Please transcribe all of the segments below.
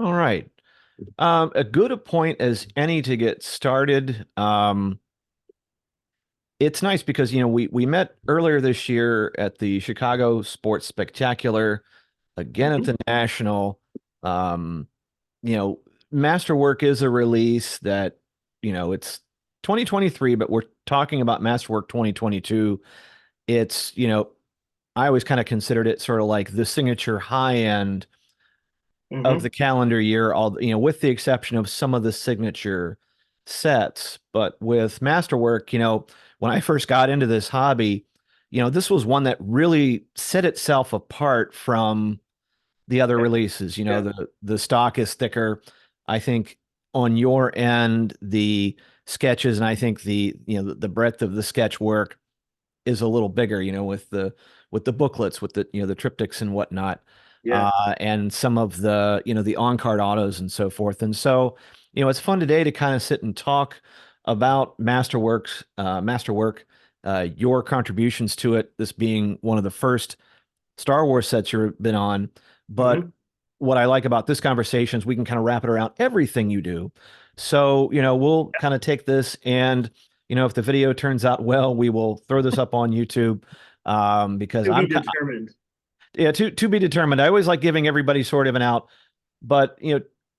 All right. A good a point as any to get started. It's nice because we met earlier this year at the Chicago Sports Spectacular, again at Mhm. the National. Um, you know, Masterwork is a release that, it's 2023, but we're talking about Masterwork 2022. It's, I always kind of considered it sort of like the signature high end of Hmm. the calendar year, all with the exception of some of the signature sets. But with Masterwork, when I first got into this hobby, this was one that really set itself apart from the other releases. Yeah. The stock is thicker. I think on your end, the sketches and I think the breadth of the sketch work is a little bigger, with the booklets, with the triptychs and whatnot, Yeah. and some of the on-card autos and so forth. And so, it's fun today to kind of sit and talk about Masterwork, your contributions to it. This being one of the first Star Wars sets you've been on, but Hmm. what I like about this conversation is we can kind of wrap it around everything you do. So, we'll kind of take this and, if the video turns out well, we will throw this up on YouTube. Because To be determined. yeah, to be determined. I always like giving everybody sort of an out, but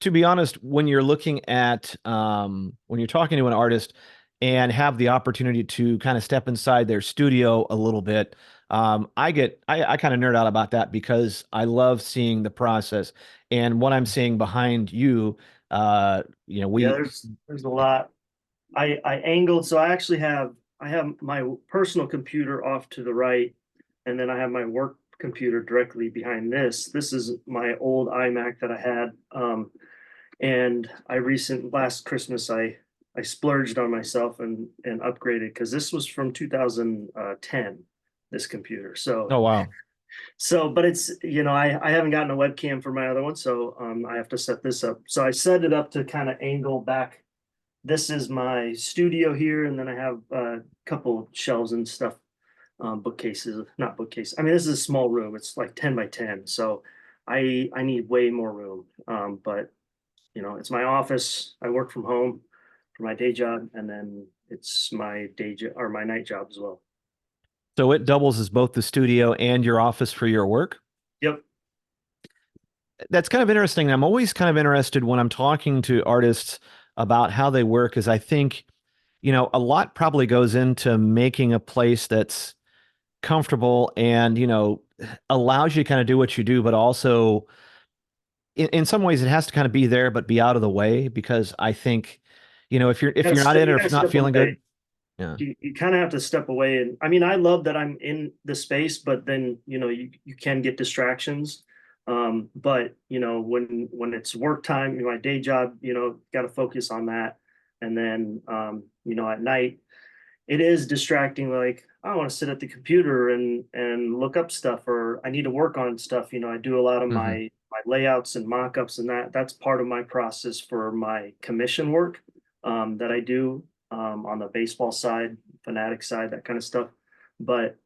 to be honest, when you're looking at when you're talking to an artist and have the opportunity to kind of step inside their studio a little bit, I kind of nerd out about that because I love seeing the process and what I'm seeing behind you. Yeah, We there's a lot. I angled, so I have my personal computer off to the right, and then I have my work computer directly behind this. This is my old iMac that I had. And last Christmas I splurged on myself and upgraded because this was from 2010, this computer. Oh wow. But I haven't gotten a webcam for my other one, so I have to set this up. So I set it up to kind of angle back. This is my studio here, and then I have a couple shelves and stuff, bookcases, not bookcase. I mean, this is a small room. It's like 10 by 10, so I need way more room. But it's my office. I work from home for my day job, and then it's my day job or my night job as well. So it doubles as both the studio and your office for your work. Yep. That's kind of interesting. I'm always kind of interested when I'm talking to artists about how they work, is I think, a lot probably goes into making a place that's comfortable and, allows you to kind of do what you do, but also in some ways it has to kind of be there, but be out of the way because I think, if you're not in it You or if gotta you're not step feeling away. good, yeah. You kind of have to step away. And I mean, I love that I'm in the space, but then you can get distractions. But when it's work time, my day job, got to focus on that. And then at night it is distracting. Like I want to sit at the computer and look up stuff, or I need to work on stuff. I do a lot of Hmm. my layouts and mock-ups, and that's part of my process for my commission work, that I do, on the baseball side, fanatic side, that kind of stuff. But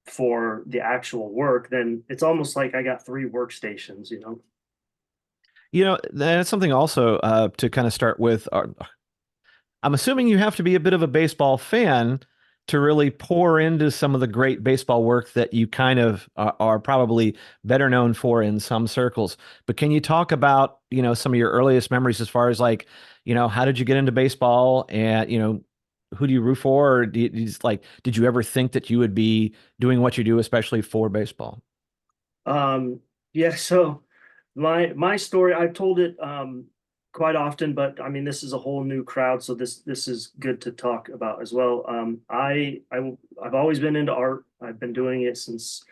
for the actual work, then it's almost like I got three workstations. That's something also to kind of start with. I'm assuming you have to be a bit of a baseball fan to really pour into some of the great baseball work that you kind of are probably better known for in some circles. But can you talk about, some of your earliest memories as far as like, how did you get into baseball and, who do you root for? Or do you just like, did you ever think that you would be doing what you do, especially for baseball? Yeah, so my story, I've told it quite often, but I mean this is a whole new crowd, so this is good to talk about as well. I've always been into art. I've been doing it since,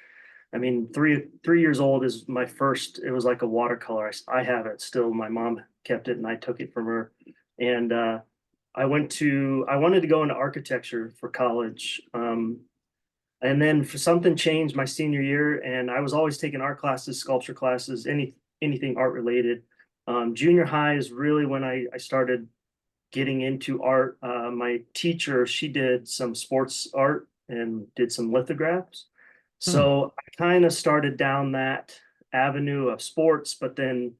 I mean, three years old is my first. It was like a watercolor. I have it still. My mom kept it, and I took it from her. And I wanted to go into architecture for college. And then for something changed my senior year, and I was always taking art classes, sculpture classes, anything art related. Junior high is really when I started getting into art. My teacher, she did some sports art and did some lithographs. Hmm. So I kind of started down that avenue of sports, but then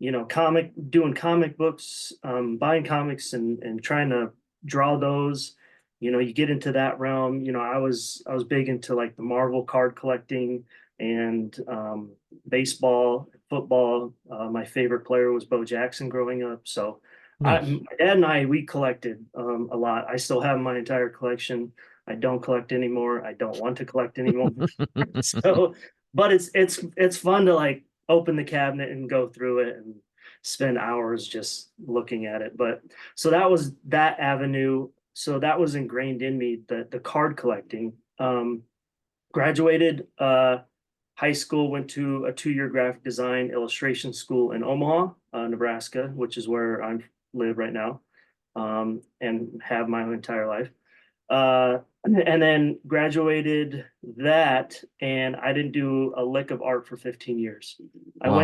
doing comic books, buying comics and trying to draw those. You get into that realm. I was big into like the Marvel card collecting and baseball, football. My favorite player was Bo Jackson growing up. So my Nice. dad and we collected a lot. I still have my entire collection. I don't collect anymore. I don't want to collect anymore. So, but it's fun to like open the cabinet and go through it and spend hours just looking at it. But so that was that avenue. So that was ingrained in me, the card collecting. Graduated high school, went to a 2-year graphic design illustration school in Omaha, Nebraska, which is where I live right now, and have my entire life. And then graduated that, and I didn't do a lick of art for 15 years. Wow.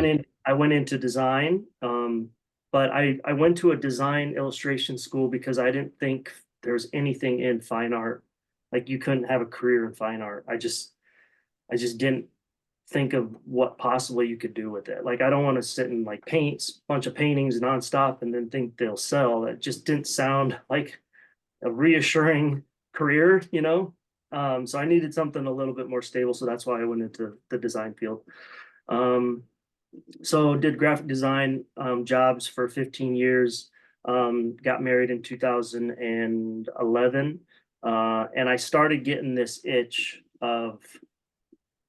I went into design, but I went to a design illustration school because I didn't think there's anything in fine art. Like you couldn't have a career in fine art. I just didn't think of what possibly you could do with it. Like I don't want to sit and like paint a bunch of paintings nonstop and then think they'll sell. That just didn't sound like a reassuring career. So I needed something a little bit more stable. So that's why I went into the design field. Um, so did graphic design jobs for 15 years. Got married in 2011. And I started getting this itch of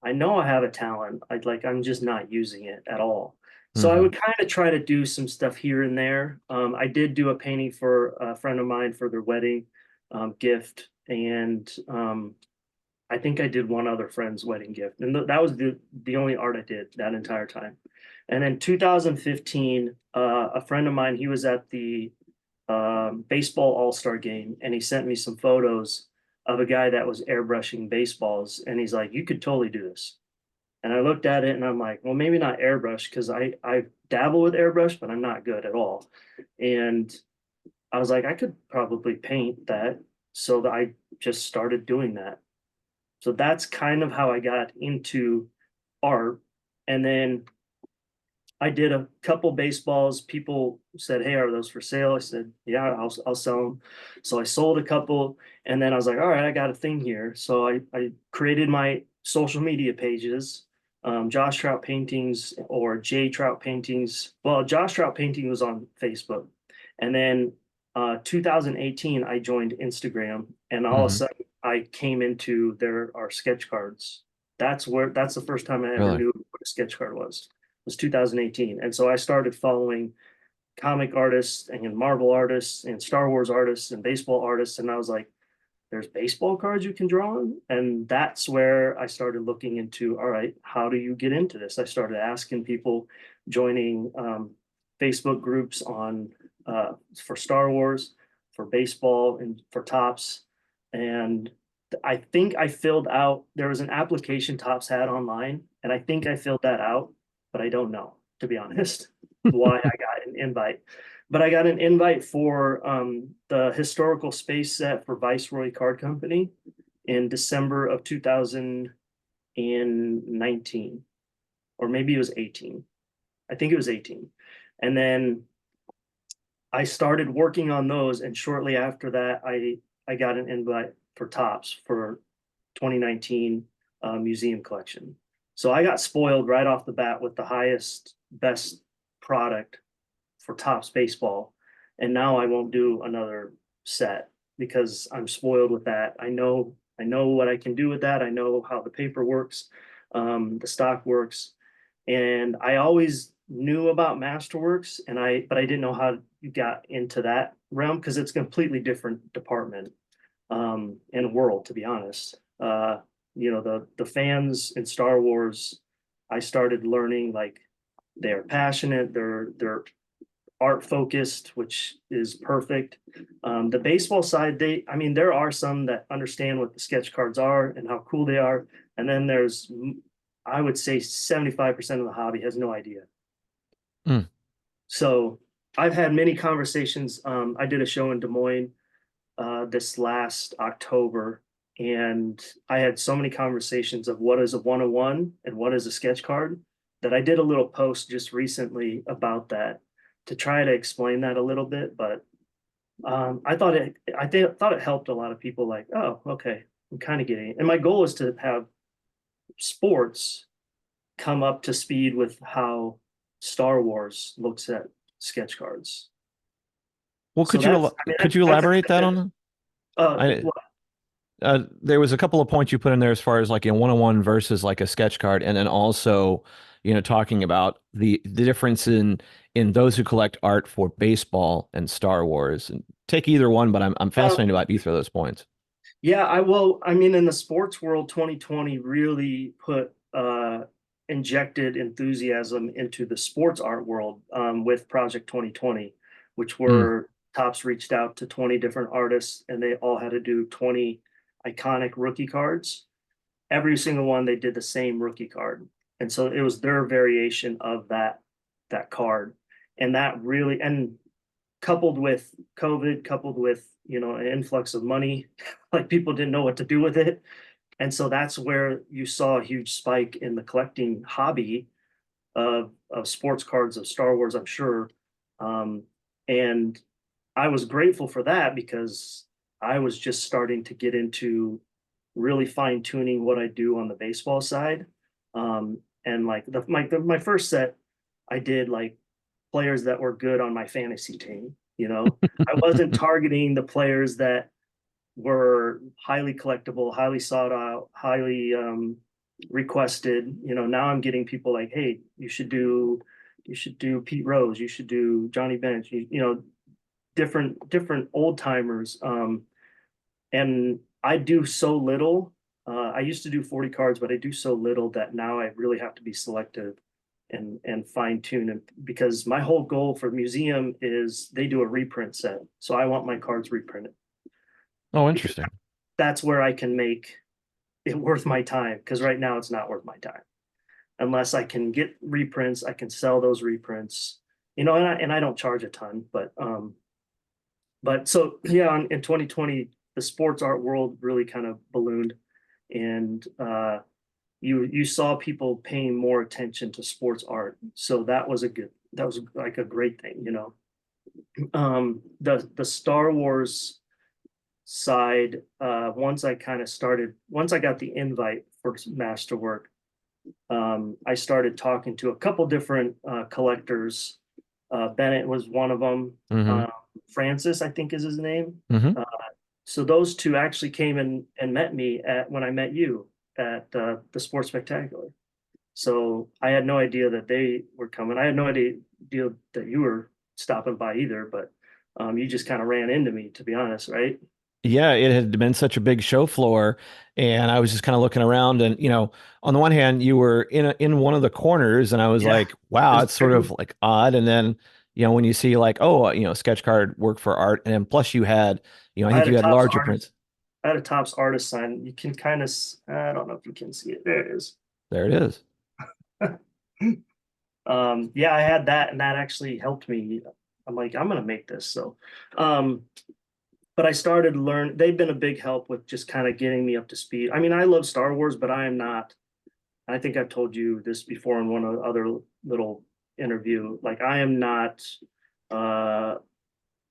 I know I have a talent. I'm just not using it at all. So I Hmm. would kind of try to do some stuff here and there. I did do a painting for a friend of mine for their wedding gift, and I think I did one other friend's wedding gift, and that was the only art I did that entire time. And then 2015, a friend of mine, he was at the baseball all-star game, and he sent me some photos of a guy that was airbrushing baseballs, and he's like, "You could totally do this." And I looked at it, and I'm like, "Well, maybe not airbrush because I dabble with airbrush, but I'm not good at all." And I was like, I could probably paint that, so that I just started doing that. So that's kind of how I got into art. And then I did a couple baseballs. People said, "Hey, are those for sale?" I said, "Yeah, I'll sell them." So I sold a couple, and then I was like, "All right, I got a thing here." So I created my social media pages, Josh Trout Paintings or J Trout Paintings. Well, Josh Trout Painting was on Facebook, and then 2018 I joined Instagram, and all of a Hmm. sudden I came into there are sketch cards. That's the first time I ever Really? knew what a sketch card was 2018. And so I started following comic artists and Marvel artists and Star Wars artists and baseball artists. And I was like, there's baseball cards you can draw on. And that's where I started looking into, all right, how do you get into this? I started asking people, joining Facebook groups on for Star Wars, for baseball, and for Tops. And I think I filled out, there was an application Tops had online, and I think I filled that out, but I don't know, to be honest, why I got an invite. But I got an invite for the historical space set for Viceroy Card Company in December of 2019, or maybe it was 18. I think it was 18. And then I started working on those, and shortly after that, I got an invite for Tops for 2019 museum collection. So I got spoiled right off the bat with the highest, best product for Tops baseball, and now I won't do another set because I'm spoiled with that. I know what I can do with that. I know how the paper works, the stock works, and I always knew about Masterworks, but I didn't know how you got into that realm because it's a completely different department and world, to be honest. The fans in Star Wars, I started learning like they're passionate, they're art focused, which is perfect. The baseball side, I mean, there are some that understand what the sketch cards are and how cool they are, and then there's, I would say, 75% of the hobby has no idea. Mm. So I've had many conversations. I did a show in Des Moines this last October, and I had so many conversations of what is a 101 and what is a sketch card. that I did a little post just recently about that to try to explain that a little bit, but thought it helped a lot of people like, oh, okay, I'm kind of getting it. And my goal is to have sports come up to speed with how Star Wars looks at sketch cards. Well, So that's, I mean, could you that's elaborate that on? I well, there was a couple of points you put in there as far as like a one-on-one versus like a sketch card, and then also, talking about the difference in those who collect art for baseball and Star Wars. And take either one, but I'm uh, fascinated about either of those points. yeah, I mean, in the sports world, 2020 really put injected enthusiasm into the sports art world with Project 2020, which Mm, were Topps reached out to 20 different artists and they all had to do 20 iconic rookie cards. Every single one they did the same rookie card. And so it was their variation of that card. And that really, and coupled with COVID, coupled with, an influx of money, like people didn't know what to do with it. And so that's where you saw a huge spike in the collecting hobby of sports cards of Star Wars, I'm sure. And I was grateful for that because I was just starting to get into really fine tuning what I do on the baseball side. And like my first set, I did like players that were good on my fantasy team. I wasn't targeting the players that were highly collectible, highly sought out, highly requested. Now I'm getting people like, hey, you should do Pete Rose, you should do Johnny Bench, different old timers. And I do so little. I used to do 40 cards, but I do so little that now I really have to be selective and fine tune it because my whole goal for museum is they do a reprint set. So I want my cards reprinted oh, because interesting. that's where I can make it worth my time. Because right now it's not worth my time unless I can get reprints. I can sell those reprints, and I don't charge a ton, but so yeah, in 2020, the sports art world really kind of ballooned, and you saw people paying more attention to sports art. So that was like a great thing. The Star Wars side, once I got the invite for Masterwork, I started talking to a couple different collectors. Bennett was one of them. Hmm. Francis, I think is his name. Hmm. Uh, so those two actually came and met me at when I met you at the Sports Spectacular. So I had no idea that they were coming. I had no idea that you were stopping by either, but you just kind of ran into me, to be honest, right? Yeah, it had been such a big show floor, and I was just kind of looking around, and on the one hand, you were in one of the corners, and I was Yeah. like, wow, There's it's sort of like odd. And then, when you see like, oh, sketch card work for art, and then plus you had, I I think had a you had Topps larger artist. prints. I had a Topps artist sign. You can kind of, I don't know if you can see it. There it is. There it is. Yeah, I had that, and that actually helped me. I'm like, I'm gonna make this. So, um, but I started learn. They've been a big help with just kind of getting me up to speed. I mean, I love Star Wars, but I am not. I think I've told you this before in one other little interview. Like, I am not uh,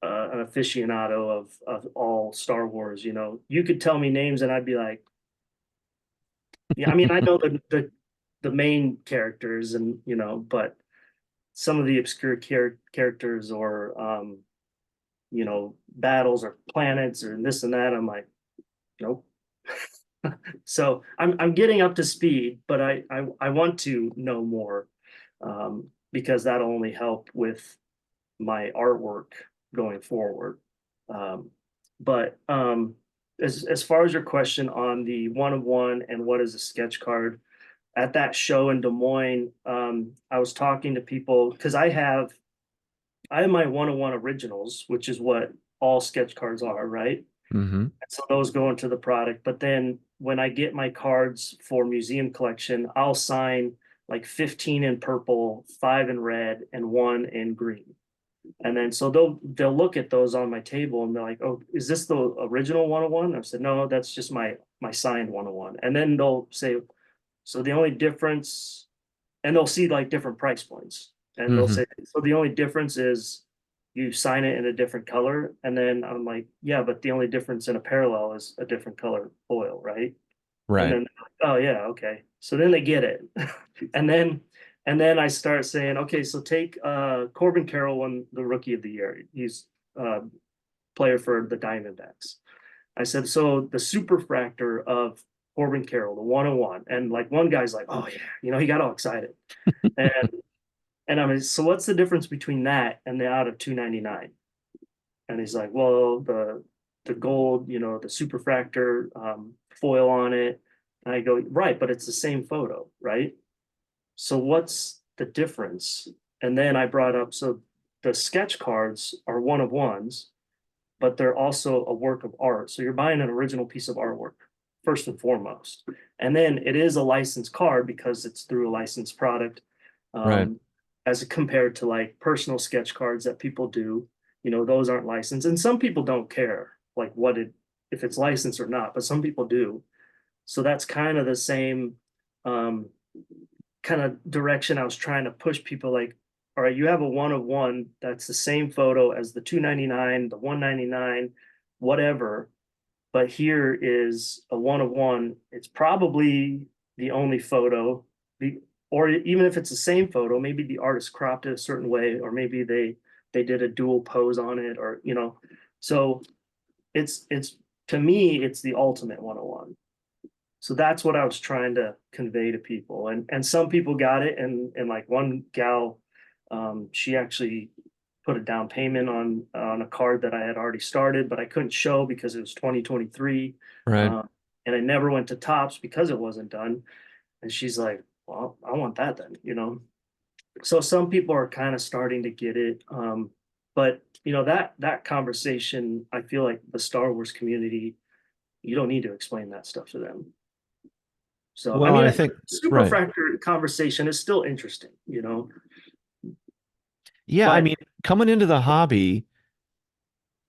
an aficionado of all Star Wars. You could tell me names, and I'd be like, yeah. I mean, I know the main characters, and but some of the obscure characters or battles or planets or this and that, I'm like, nope. So I'm getting up to speed, but I want to know more because that'll only help with my artwork going forward. Um, but as far as your question on the one of one and what is a sketch card, at that show in Des Moines, I was talking to people because I have my one-on-one originals, which is what all sketch cards are, right? Hmm. So those go into the product. But then when I get my cards for museum collection, I'll sign like 15 in purple, 5 in red, and 1 in green. And then so they'll look at those on my table and they're like, "Oh, is this the original 101?" I said, "No, that's just my signed 101." And then they'll say, "So the only difference and they'll see like different price points, and they'll Hmm. say, so the only difference is you sign it in a different color. And then I'm like, yeah, but the only difference in a parallel is a different color foil, right? And Right. then, oh yeah, okay. So then they get it. And then I start saying, okay, so take Corbin Carroll won the rookie of the year. He's uh player for the Diamondbacks. I said, so the superfractor of Corbin Carroll, the 101, and like one guy's like, oh yeah, he got all excited. And I mean, so what's the difference between that and the out of 299? And he's like, well, the gold, the superfractor foil on it. And I go, right, but it's the same photo, right? So what's the difference? And then I brought up, so the sketch cards are one of ones, but they're also a work of art. So you're buying an original piece of artwork, first and foremost. And then it is a licensed card because it's through a licensed product, Right. um, as compared to like personal sketch cards that people do. Those aren't licensed. And some people don't care like if it's licensed or not, but some people do. So that's kind of the same um, kind of direction I was trying to push people like, all right, you have a one of one that's the same photo as the 299, the 199, whatever. But here is a one of one. It's probably the only photo, or even if it's the same photo, maybe the artist cropped it a certain way, or maybe they did a dual pose on it, or so it's to me, it's the ultimate 101. So that's what I was trying to convey to people. And some people got it. And like one gal, she actually put a down payment on a card that I had already started, but I couldn't show because it was 2023. Right. And I never went to Tops because it wasn't done. And she's like, well, I want that then. So some people are kind of starting to get it. But that conversation, I feel like the Star Wars community, you don't need to explain that stuff to them. So, I Well, mean, I a think, right. superfractor conversation is still interesting. Yeah, I But mean, coming into the hobby,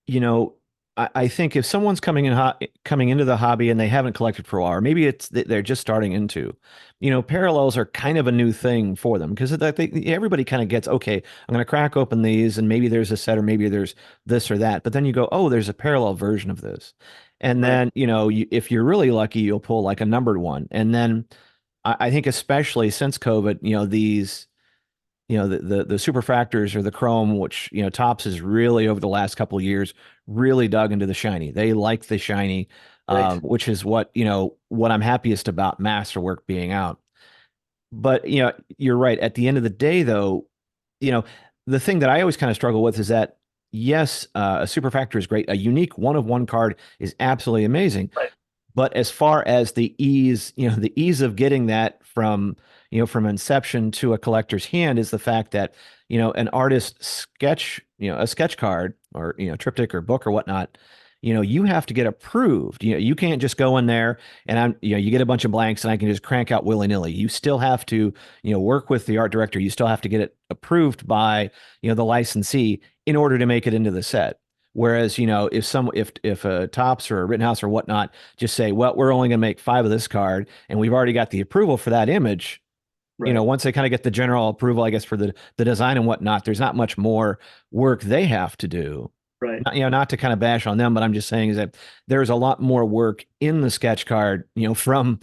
you know, I think if someone's coming into the hobby and they haven't collected for a while, or maybe they're just starting into, parallels are kind of a new thing for them because everybody kind of gets, okay, I'm going to crack open these and maybe there's a set or maybe there's this or that. But then you go, oh, there's a parallel version of this. And right, then, if you're really lucky, you'll pull like a numbered one. And then I think especially since COVID, the superfractors or the chrome, which Topps has really over the last couple of years really dug into the shiny. They like the shiny, right, which is what I'm happiest about Masterwork being out. But you're right. At the end of the day, though, you know the thing that I always kind of struggle with is that yes, a superfactor is great. A unique one of one card is absolutely amazing. right, But as far as the ease of getting that from inception to a collector's hand is the fact that, an artist sketch, a sketch card or, triptych or book or whatnot, you have to get approved. You can't just go in there and you get a bunch of blanks and I can just crank out willy-nilly. You still have to, work with the art director. You still have to get it approved by, the licensee in order to make it into the set. Whereas, if a Topps or a Rittenhouse or whatnot just say, well, we're only going to make 5 of this card, and we've already got the approval for that image. right, Once they kind of get the general approval, I guess, for the design and whatnot, there's not much more work they have to do. right, Not to kind of bash on them, but I'm just saying is that there's a lot more work in the sketch card, from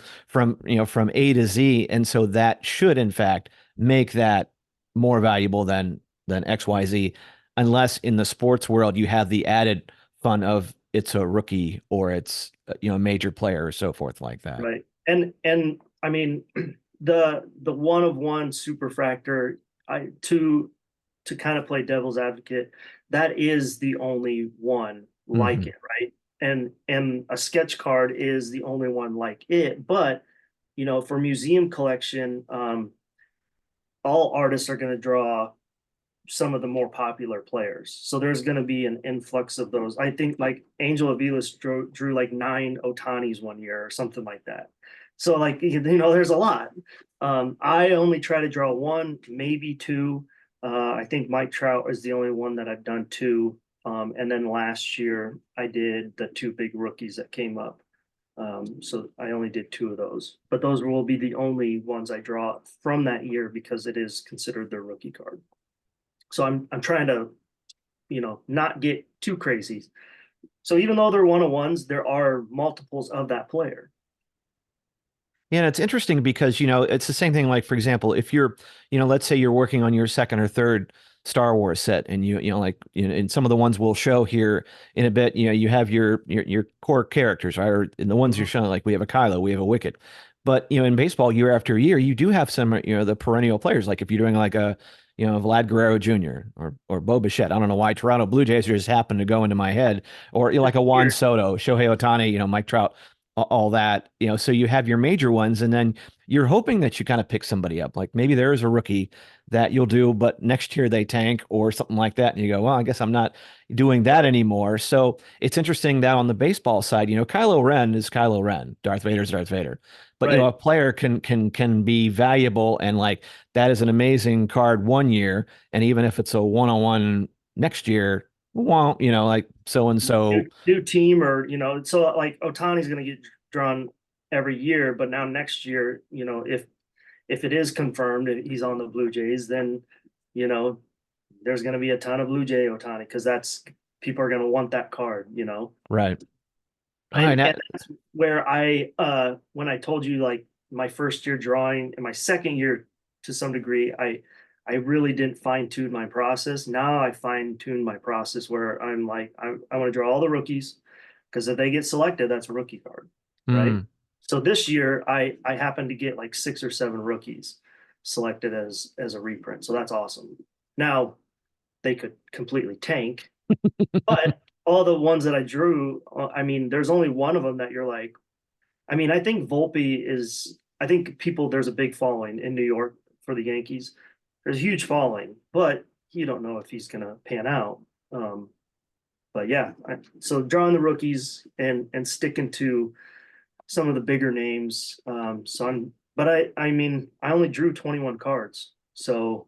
A to Z, and so that should, in fact, make that more valuable than XYZ, unless in the sports world you have the added fun of it's a rookie or it's a major player or so forth like that. right. And I mean, the one of one superfractor, I to kind of play devil's advocate, that is the only one like Hmm. it, right? And a sketch card is the only one like it. But for museum collection, all artists are going to draw some of the more popular players. So there's going to be an influx of those. I think like Angel Avilas drew like 9 Otanis one year or something like that. So like there's a lot. I only try to draw one, maybe two. I think Mike Trout is the only one that I've done two. And then last year I did the two big rookies that came up. So I only did two of those, but those will be the only ones I draw from that year because it is considered their rookie card. So I'm trying to, not get too crazy. So even though they're one-on-ones, there are multiples of that player. Yeah, and it's interesting because, it's the same thing. Like, for example, if you're, let's say you're working on your second or third Star Wars set and and some of the ones we'll show here in a bit, you have your core characters, right? Or in the ones you're Mhm. showing, like we have a Kylo, we have a Wicket. But, in baseball, year after year, you do have some, the perennial players. Like if you're doing like a, Vlad Guerrero Jr. or Bo Bichette. I don't know why Toronto Blue Jays just happened to go into my head. Or like a Juan Weird. Soto, Shohei Ohtani, Mike Trout, all that, so you have your major ones, and then you're hoping that you kind of pick somebody up. Like maybe there is a rookie that you'll do, but next year they tank or something like that. And you go, well, I guess I'm not doing that Right. anymore. So it's interesting that on the baseball side, Kylo Ren is Kylo Ren, Darth Vader is Darth Vader. But Right. a player can be valuable, and like that is an amazing card one year, and even if it's a one-on-one next year, won't, like so and so. New team, or so like Otani's going to get drawn every year, but now next year, if it is confirmed that he's on the Blue Jays, then you know there's going to be a ton of Blue Jay Otani because that's people are going to want that card. Right. All right. And that's where I when I told you like my first year drawing and my second year to some degree, I really didn't fine tune my process. Now I fine tune my process where I'm like I want to draw all the rookies because if they get selected, that's a rookie card, right? Mm. So this year I happened to get like 6 or 7 rookies selected as a reprint. So that's awesome. Now they could completely tank, but all the ones that I drew, I mean, there's only one of them that you're like, I mean, I think Volpe is, I think there's a big following in New York for the Yankees. There's a huge following, but you don't know if he's going to pan out. Um, but yeah, so drawing the rookies and sticking to some of the bigger names. But I mean, I only drew 21 cards. So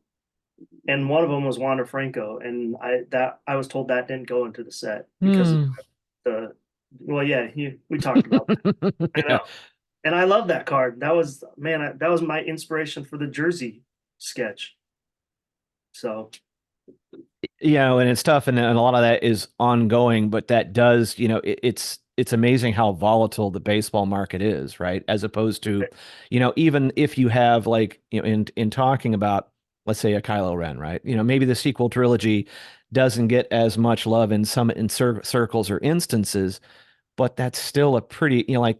and one of them was Wander Franco, and I was told that didn't go into the set because of Hmm. the well, yeah, we talked about that. I Yeah. know, and I love that card. That was man, that was my inspiration for the jersey sketch. So And it's tough, and a lot of that is ongoing, but that does, it's amazing how volatile the baseball market is, right? As opposed to, even if you have like, in talking about, let's say a Kylo Ren, right? Maybe the sequel trilogy doesn't get as much love in some circles or instances, but that's still a pretty, like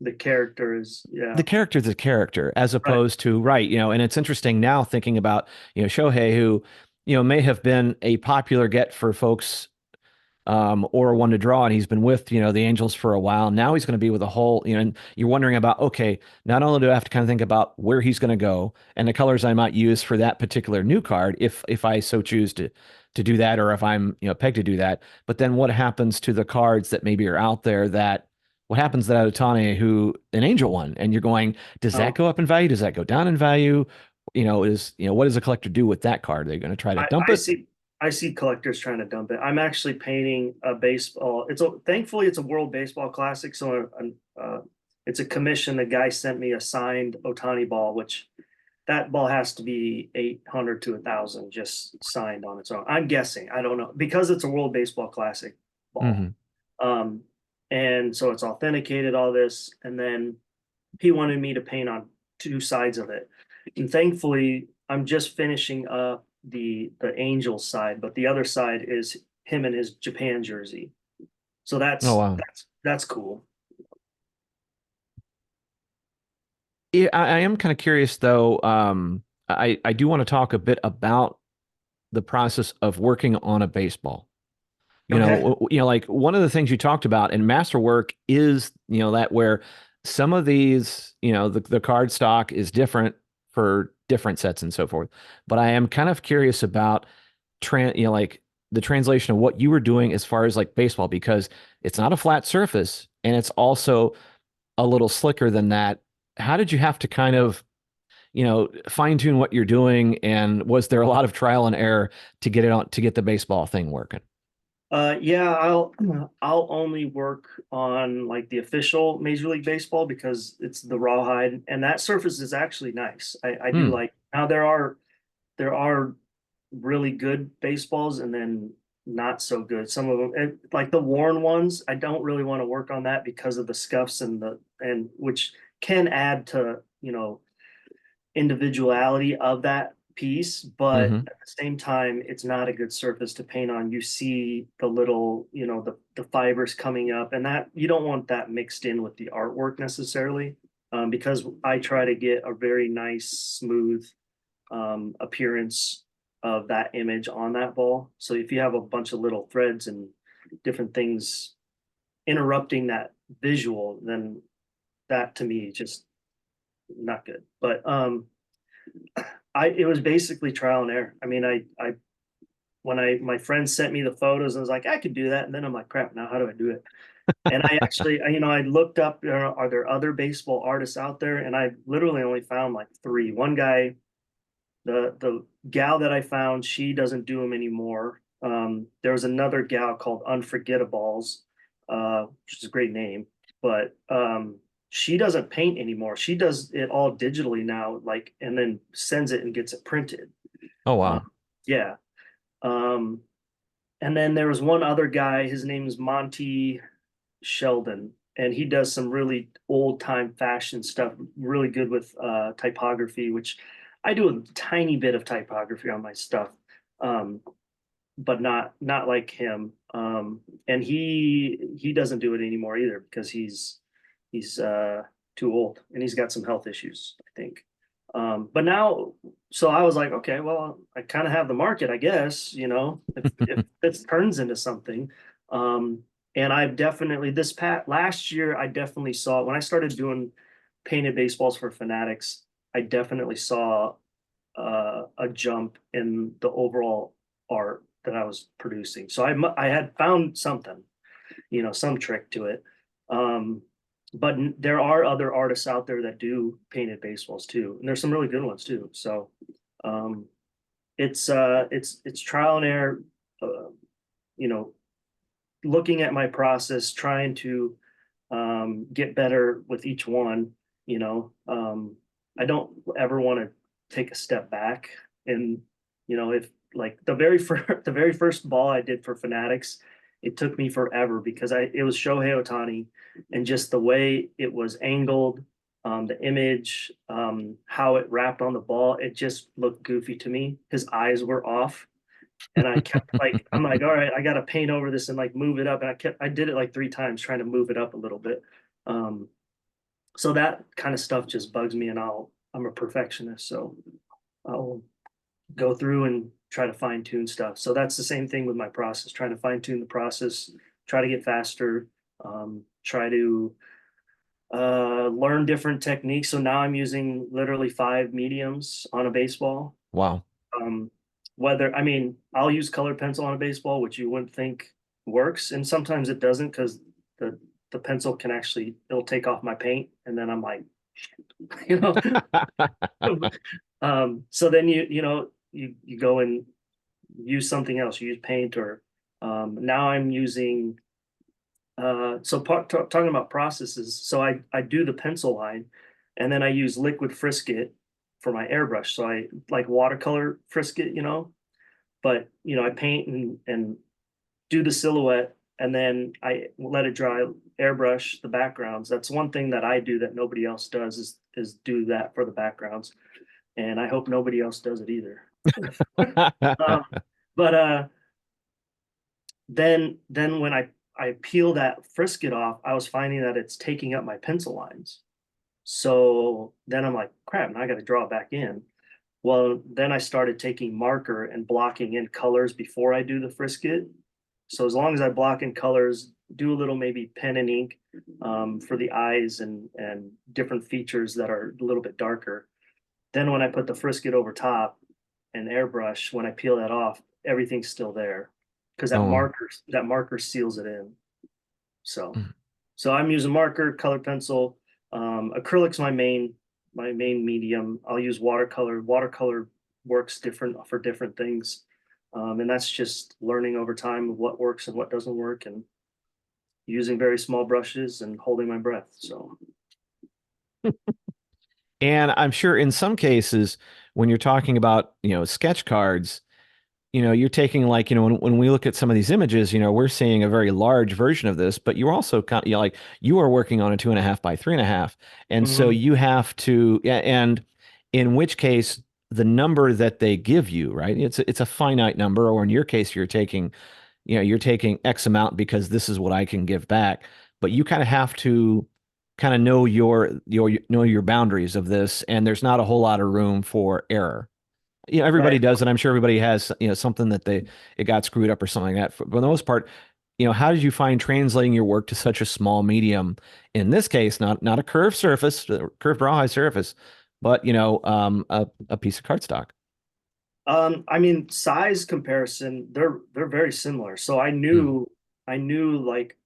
the character is the character's a character as right. opposed to right, and it's interesting now thinking about, Shohei, who, may have been a popular get for folks, or one to draw, and he's been with, the Angels for a while. Now he's going to be with a whole, and you're wondering about, okay, not only do I have to kind of think about where he's going to go and the colors I might use for that particular new card, if I so choose to do that, or if I'm, pegged to do that, but then what happens to the cards that maybe are out there that what happens to that Otani who an Angel one, and you're going, does that Um, go up in value? Does that go down in value? What does a collector do with that card? Are they going to try to I, dump I it? see I see collectors trying to dump it. I'm actually painting a baseball. Thankfully it's a World Baseball Classic, so it's a commission. The guy sent me a signed Otani ball, which that ball has to be 800 to 1,000 just signed on its own. I'm guessing. I don't know because it's a World Baseball Classic ball. Hmm. Um, and so it's authenticated, all this, and then he wanted me to paint on 2 sides of it. And thankfully, I'm just finishing up the Angels side, but the other side is him in his Japan jersey. So Oh, that's wow. that's cool. Yeah, I am kind of curious though. I do want to talk a bit about the process of working on a baseball. Okay. Like one of the things you talked about in Masterwork is, that where some of these, the card stock is different for different sets and so forth. But I am kind of curious about like the translation of what you were doing as far as like baseball, because it's not a flat surface and it's also a little slicker than that. How did you have to kind of, fine tune what you're doing? And was there a lot of trial and error to get it on to get the baseball thing working? Yeah, I'll only work on like the official Major League Baseball because it's the rawhide, and that surface is actually nice. I do Hmm. like. Now there are really good baseballs and then not so good. Some of them, like the worn ones, I don't really want to work on that because of the scuffs and which can add to, individuality of that piece, but Hmm. at the same time, it's not a good surface to paint on. You see the little, the fibers coming up, and that you don't want that mixed in with the artwork necessarily, because I try to get a very nice, smooth appearance of that image on that ball. So if you have a bunch of little threads and different things interrupting that visual, then that to me just not good. But it was basically trial and error. I mean, I when I my friend sent me the photos and was like, I could do that, and then I'm like, crap, now how do I do it? And I actually, I looked up, are there other baseball artists out there? And I literally only found like three. One guy, the gal that I found, she doesn't do them anymore. There was another gal called Unforgettables, which is a great name, but she doesn't paint anymore. She does it all digitally now, like, and then sends it and gets it printed. Oh, Uh, wow. yeah. Um, and then there was one other guy, his name is Monty Sheldon, and he does some really old time fashion stuff, really good with typography, which I do a tiny bit of typography on my stuff, um, but not like him. And he doesn't do it anymore either because he's too old and he's got some health issues, I think. But now, so I was like, okay, well, I kind of have the market, I guess, if this turns into something. And I've definitely this pat last year, I definitely saw when I started doing painted baseballs for Fanatics, I definitely saw a jump in the overall art that I was producing. So I had found something, some trick to it. Um, but there are other artists out there that do painted baseballs too, and there's some really good ones too. So um, it's trial and error. Uh, you know, Looking at my process, trying to get better with each one. You know, I don't ever want to take a step back. And if like the very first the very first ball I did for Fanatics, it took me forever because it was Shohei Ohtani, and just the way it was angled, the image, how it wrapped on the ball, it just looked goofy to me. His eyes were off. And I kept like, I'm like, all right, I got to paint over this and like move it up. And I did it like three times trying to move it up a little bit. Um, so that kind of stuff just bugs me, and I'm a perfectionist, so I'll go through and try to fine tune stuff. So that's the same thing with my process, trying to fine tune the process, try to get faster, try to learn different techniques. So now I'm using literally five mediums on a baseball. Wow. Um, I mean, I'll use colored pencil on a baseball, which you wouldn't think works, and sometimes it doesn't because the the pencil can actually it'll take off my paint, and then I'm like, you know. So then you go and use something else. You use paint or now I'm using talking about processes. So I do the pencil line, and then I use liquid frisket for my airbrush. So I like watercolor frisket, but I paint and do the silhouette, and then I let it dry, airbrush the backgrounds. That's one thing that I do that nobody else does is do that for the backgrounds, and I hope nobody else does it either. um, but then when I peel that frisket off, I was finding that it's taking up my pencil lines. So then I'm like, crap, now I got to draw it back in. Well, then I started taking marker and blocking in colors before I do the frisket. So as long as I block in colors, do a little maybe pen and ink for the eyes and different features that are a little bit darker. Then when I put the frisket over top and airbrush, when I peel that off, everything's still there because Oh, that marker seals it in. So so I'm using marker, color pencil, acrylic's my main medium. I'll use watercolor. Watercolor works different for different things. And that's just learning over time what works and what doesn't work, and using very small brushes and holding my breath. So, And I'm sure in some cases, when you're talking about, sketch cards, you're taking like, when we look at some of these images, we're seeing a very large version of this, but you're also kind of, like you are working on a 2.5 by 3.5. And so mhm. you have to, yeah, and in which case the number that they give you, right? It's a finite number, or in your case, you're taking X amount because this is what I can give back. But you kind of have to kind of know your boundaries of this, and there's not a whole lot of room for error. Everybody Right. does, and I'm sure everybody has, something that it got screwed up or something like that. For the most part, how did you find translating your work to such a small medium? In this case, not a curved surface, curved rawhide surface, but a piece of cardstock. I mean, size comparison, they're very similar. So Hmm. I knew like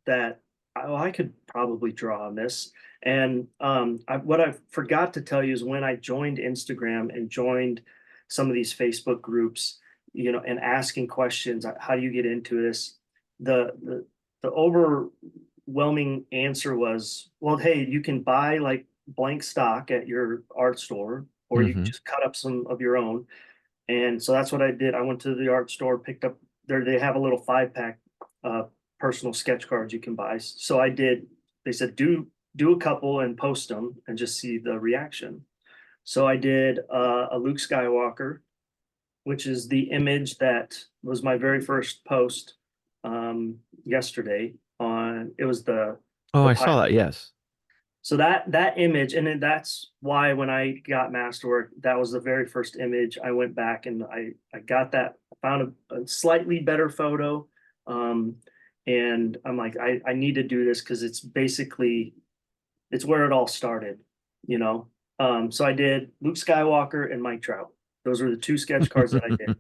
that, oh, I could probably draw on this. And what I forgot to tell you is when I joined Instagram and joined some of these Facebook groups, and asking questions, how do you get into this? The overwhelming answer was, well, hey, you can buy like blank stock at your art store, or you can Hmm. just cut up some of your own. And so that's what I did. I went to the art store, picked up there, they have a little 5 pack personal sketch cards you can buy. So I did, they said, do a couple and post them and just see the reaction. So I did a Luke Skywalker, which is the image that was my very first post yesterday on, it was Oh, the I saw pilot. that. Yes. So that image, and then that's why when I got Masterwork, that was the very first image. I went back and I got that, found a slightly better photo, um, and I'm like, I need to do this because it's basically it's where it all started, you know. So I did Luke Skywalker and Mike Trout. Those were the two sketch cards that I did,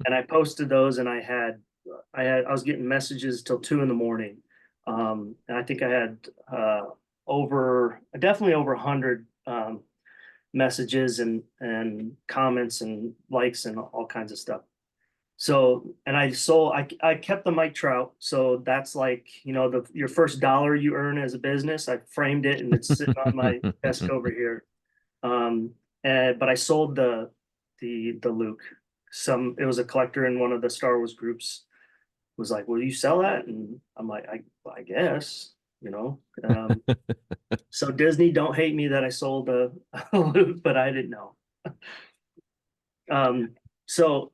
and I posted those, and I was getting messages till 2 in the morning, and I think I had definitely over 100 messages and comments and likes and all kinds of stuff. So, and I kept the Mike Trout. So that's like, your first dollar you earn as a business. I framed it and it's sitting on my desk over here. Um, but I sold the Luke. It was a collector in one of the Star Wars groups was like, "Will you sell that?" And I'm like, I guess, you know. So Disney, don't hate me that I sold a Luke, but I didn't know. Um, so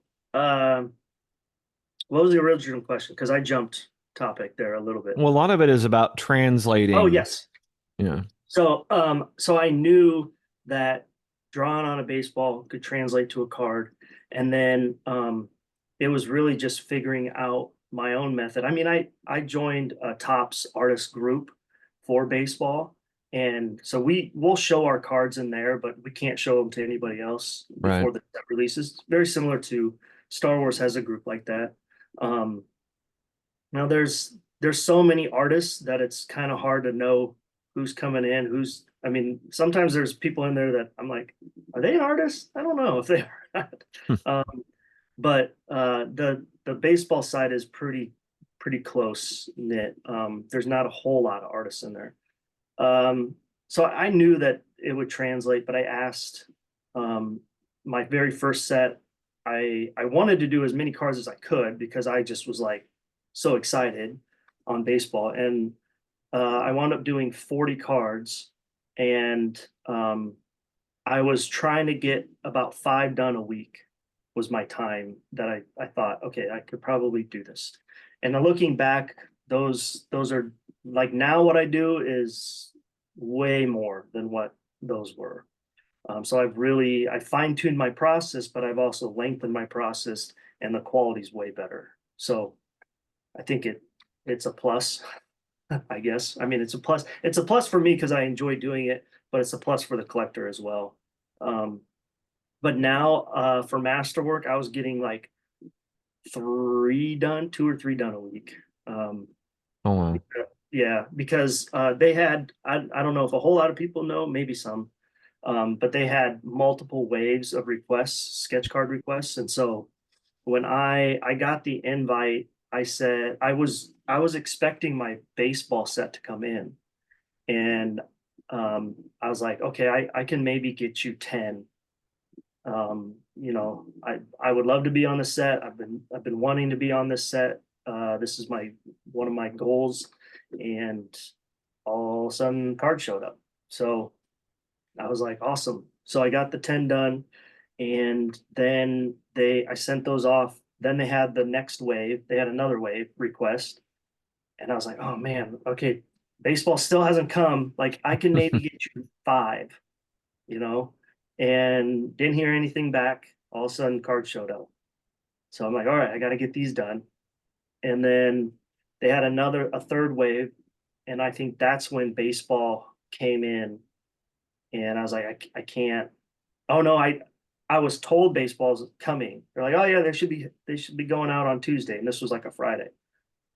what was the original question? Because I jumped topic there a little bit. Well, a lot of it is about Oh translating. yes. Yeah. So I knew that drawing on a baseball could translate to a card, and then it was really just figuring out my own method. I mean, I joined a Topps artist group for baseball, and so we'll show our cards in there, but we can't show them to anybody else Right. before the set releases. Very similar to Star Wars has a group like that. Um, Now there's so many artists that it's kind of hard to know who's coming in, I mean, sometimes there's people in there that I'm like, are they an artist? I don't know if they are or not. But the baseball side is pretty close knit. There's not a whole lot of artists in there. So I knew that it would translate, but I asked my very first set, I wanted to do as many cards as I could because I just was like so excited on baseball. And I wound up doing 40 cards, and I was trying to get about 5 done a week was my time that I thought, okay, I could probably do this. And then looking back, those are like now what I do is way more than what those were. So I fine-tuned my process, but I've also lengthened my process, and the quality's way better. So I think it's a plus, I guess. I mean, it's a plus. It's a plus for me because I enjoy doing it, but it's a plus for the collector as well. Um, but now for Masterwork, I was getting like 2 or 3 done a week. Oh, wow. Yeah, because they had, I don't know if a whole lot of people know, maybe some, but they had multiple waves of requests, sketch card requests. And so when I got the invite, I said I was expecting my baseball set to come in, and I was like, okay, I can maybe get you 10. I would love to be on the set. I've been wanting to be on this set. This is my one of my goals, and all of a sudden, card showed up. So I was like, awesome. So I got the 10 done, and then I sent those off. Then they had the next wave. They had another wave request, and I was like, oh man, okay, baseball still hasn't come. Like I can maybe get you five, you know, and didn't hear anything back. All of a sudden, cards showed up. So I'm like, all right, I got to get these done. And then they had a third wave, and I think that's when baseball came in, and I was like, I can't. Oh no, I was told baseball's coming. They're like, oh yeah, they should be going out on Tuesday, and this was like a Friday.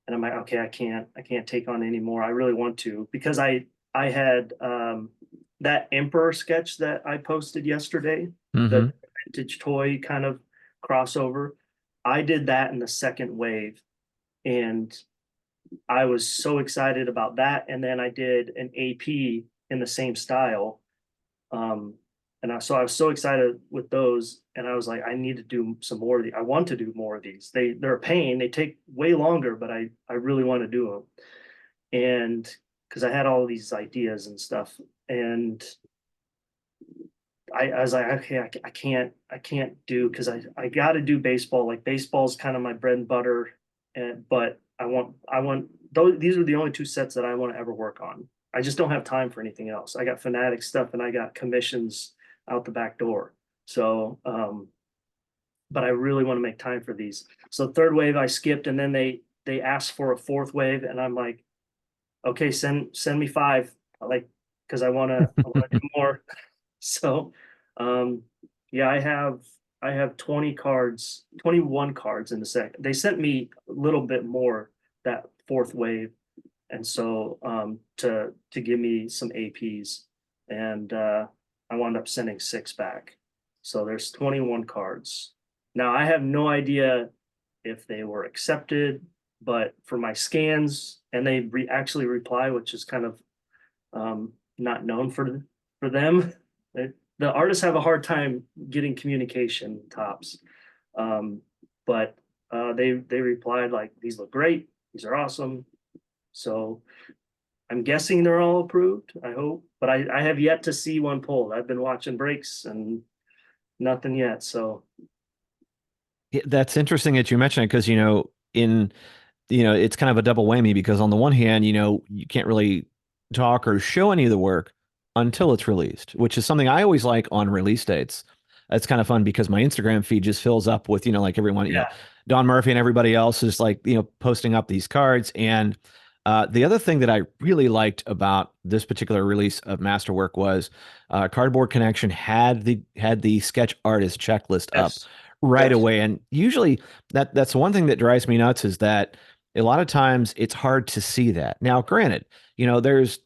And I'm like, okay, I can't take on anymore. I really want to because I had that Emperor sketch that I posted yesterday, Hmm. the vintage toy kind of crossover. I did that in the second wave, and I was so excited about that. And then I did an AP in the same style. Um, so I was so excited with those, and I was like, I need to do some more of these. I want to do more of these. They're a pain. They take way longer, but I really want to do them. And because I had all these ideas and stuff, and I was like, okay, I can't do because I got to do baseball. Like baseball's kind of my bread and butter, and but I want those. These are the only two sets that I want to ever work on. I just don't have time for anything else. I got Fanatic stuff and I got commissions out the back door. So, but I really want to make time for these. So third wave I skipped, and then they asked for a fourth wave, and I'm like, okay, send me five. I like because I want to do more. So, um, yeah, I have 20 cards, 21 cards in the set. They sent me a little bit more that fourth wave, and so to give me some APs, and I wound up sending six back. So there's 21 cards. Now I have no idea if they were accepted, but for my scans, and they actually reply, which is kind of not known for them. The artists have a hard time getting communication tops, um, but they replied like these look great, these are awesome. So I'm guessing they're all approved. I hope, but I have yet to see one pulled. I've been watching breaks and nothing yet. So Yeah, that's interesting that you mentioned it because, it's kind of a double whammy because on the one hand, you can't really talk or show any of the work until it's released, which is something I always like on release dates. It's kind of fun because my Instagram feed just fills up with, like everyone, yeah, Don Murphy and everybody else is like, posting up these cards. And the other thing that I really liked about this particular release of Masterwork was Cardboard Connection had the sketch artist checklist up yes, right yes, away. And usually that's one thing that drives me nuts is that a lot of times it's hard to see that. Now, granted, there's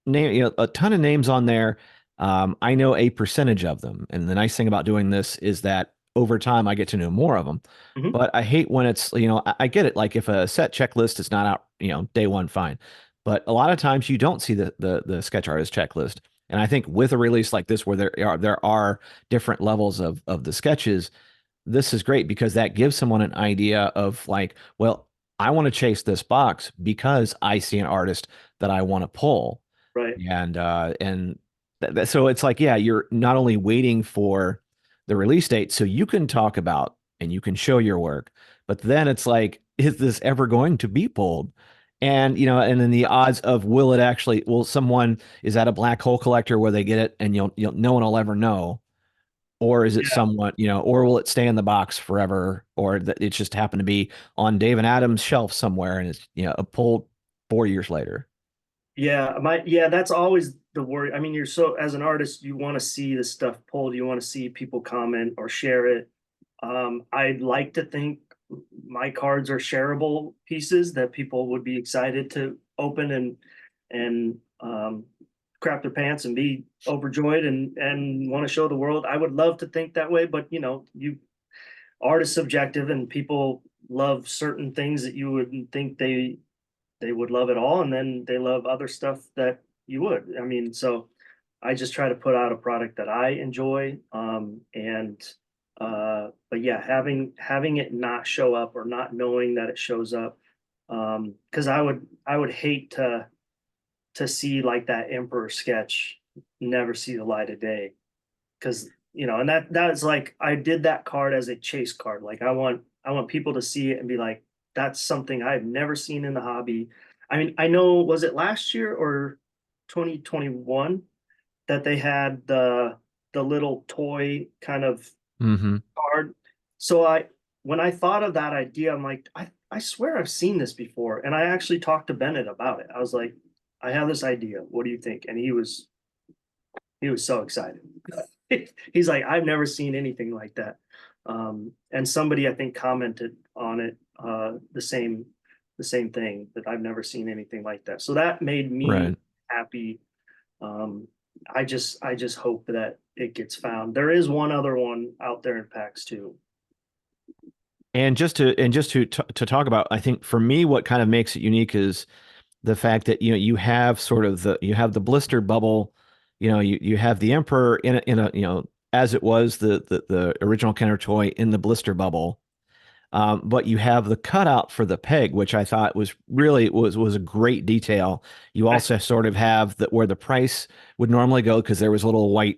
a ton of names on there. I know a percentage of them, and the nice thing about doing this is that over time I get to know more of them. hmm But I hate when it's, I get it. Like if a set checklist is not out, day one, fine. But a lot of times you don't see the sketch artist checklist. And I think with a release like this, where there are different levels of the sketches, this is great because that gives someone an idea of like, well, I want to chase this box because I see an artist that I want to pull. right, And so it's like, yeah, you're not only waiting for the release date so you can talk about and you can show your work, but then it's like, is this ever going to be pulled? And and then the odds of will someone is that a black hole collector where they get it and you'll no one will ever know, or is it yeah, somewhat, or will it stay in the box forever, or that it just happened to be on David Adams' shelf somewhere and it's pulled 4 years later? yeah. That's always the worry. I mean, you're so as an artist, you want to see the stuff pulled. You want to see people comment or share it. I'd like to think my cards are shareable pieces that people would be excited to open and crap their pants and be overjoyed and want to show the world. I would love to think that way, but art is subjective, and people love certain things that you wouldn't think they would love at all, and then they love other stuff that you would. I mean, so I just try to put out a product that I enjoy. And but yeah, having it not show up or not knowing that it shows up, because I would hate to see like that Emperor sketch never see the light of day. Because and that's like I did that card as a chase card. Like I want people to see it and be like, that's something I've never seen in the hobby. I mean, I know, was it last year or 2021 that they had the little toy kind of Hmm. card? So when I thought of that idea, I'm like, I swear I've seen this before. And I actually talked to Bennett about it. I was like, I have this idea. What do you think? And he was so excited. He's like, I've never seen anything like that. And somebody I think commented on it, the same thing, that I've never seen anything like that. So that made me Right. happy. Um, I just hope that it gets found. There is one other one out there in PAX too. And just to talk about, I think for me, what kind of makes it unique is the fact that you have sort of you have the blister bubble, you have the Emperor in a as it was the original Kenner toy in the blister bubble. But you have the cutout for the peg, which I thought was a great detail. You I, also sort of have that where the price would normally go because there was a little white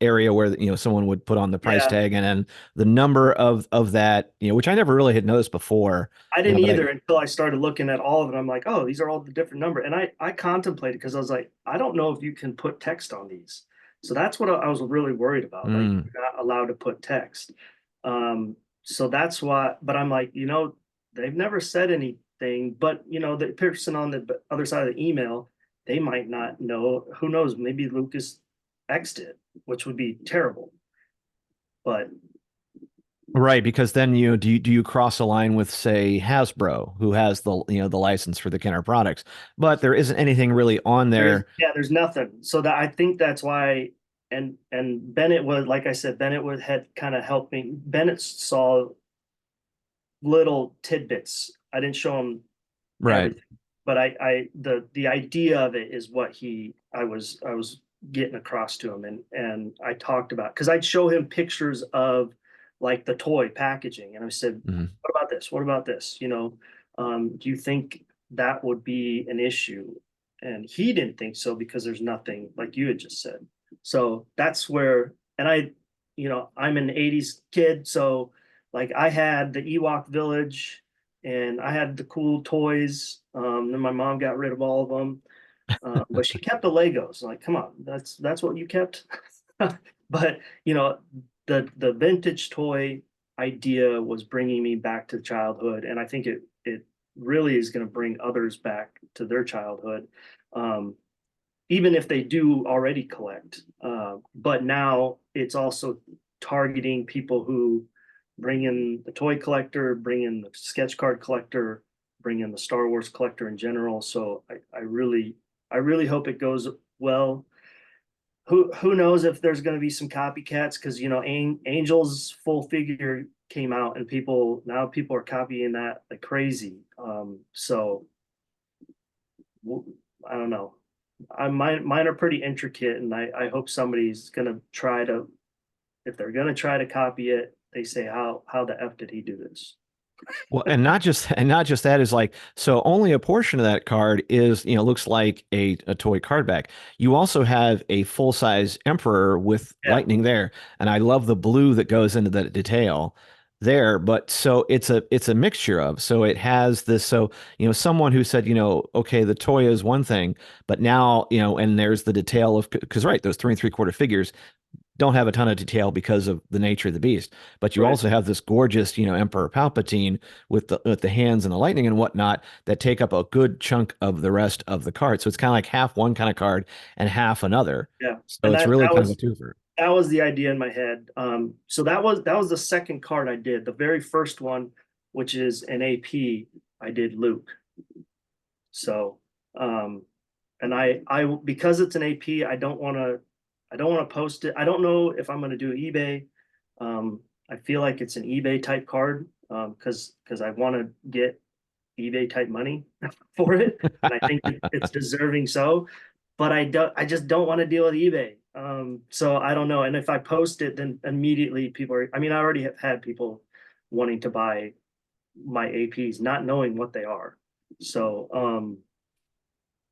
area where someone would put on the price yeah, tag, and then the number of that, which I never really had noticed before, I didn't but either until I started looking at all of it. I'm like, oh, these are all the different number. And I contemplated, because I was like, I don't know if you can put text on these. So that's what I was really worried about. Like, mm, you're not allowed to put text. So that's why, but I'm like, they've never said anything, but the person on the other side of the email, they might not know. Who knows? Maybe Lucas X'd it, which would be terrible. But right, because then do you cross a line with, say, Hasbro, who has the license for the Kenner products, but there isn't anything really on there's there. yeah, there's nothing. So that I think that's why. And Bennett was, like I said, Bennett was had kind of helped me. Bennett saw little tidbits. I didn't show him Right. everything, but the idea of it is what I was getting across to him, and I talked about, because I'd show him pictures of like the toy packaging, and I said, Mhm. what about this? What about this? Do you think that would be an issue? And he didn't think so, because there's nothing, like you had just said. So that's where, and I'm an 80s kid, so like I had the Ewok Village, and I had the cool toys. Then my mom got rid of all of them, but she kept the Legos. Like, come on, that's what you kept. But the vintage toy idea was bringing me back to childhood, and I think it really is going to bring others back to their childhood, um, even if they do already collect. But now it's also targeting people who bring in the toy collector, bring in the sketch card collector, bring in the Star Wars collector in general. So I really hope it goes well. Who knows if there's going to be some copycats, because Angel's full figure came out, and people are copying that like crazy. So I don't know. Mine are pretty intricate, and I hope somebody's gonna try to, if they're gonna try to copy it, they say, how the F did he do this? Well, and not just that is like, so only a portion of that card is, looks like a toy card back. You also have a full size Emperor with Yeah, lightning there, and I love the blue that goes into that detail there. But so it's a mixture of, so it has this, so someone who said, okay, the toy is one thing, but now and there's the detail of, because right, those 3 3/4 figures don't have a ton of detail because of the nature of the beast. But you right. also have this gorgeous, Emperor Palpatine with the hands and the lightning and whatnot that take up a good chunk of the rest of the card. So it's kind of like half one kind of card and half another. Yeah. So And it's that really that kind of a was twofer. that was the idea in my head. So that was the second card I did. The very first one, which is an AP, I did Luke. So and I because it's an AP, I don't want to post it. I don't know if I'm going to do eBay. I feel like it's an eBay type card, because I want to get eBay type money for it, and I think it's deserving so. But I just don't want to deal with eBay. So I don't know. And if I post it, then immediately people are. I mean, I already have had people wanting to buy my APs, not knowing what they are. So,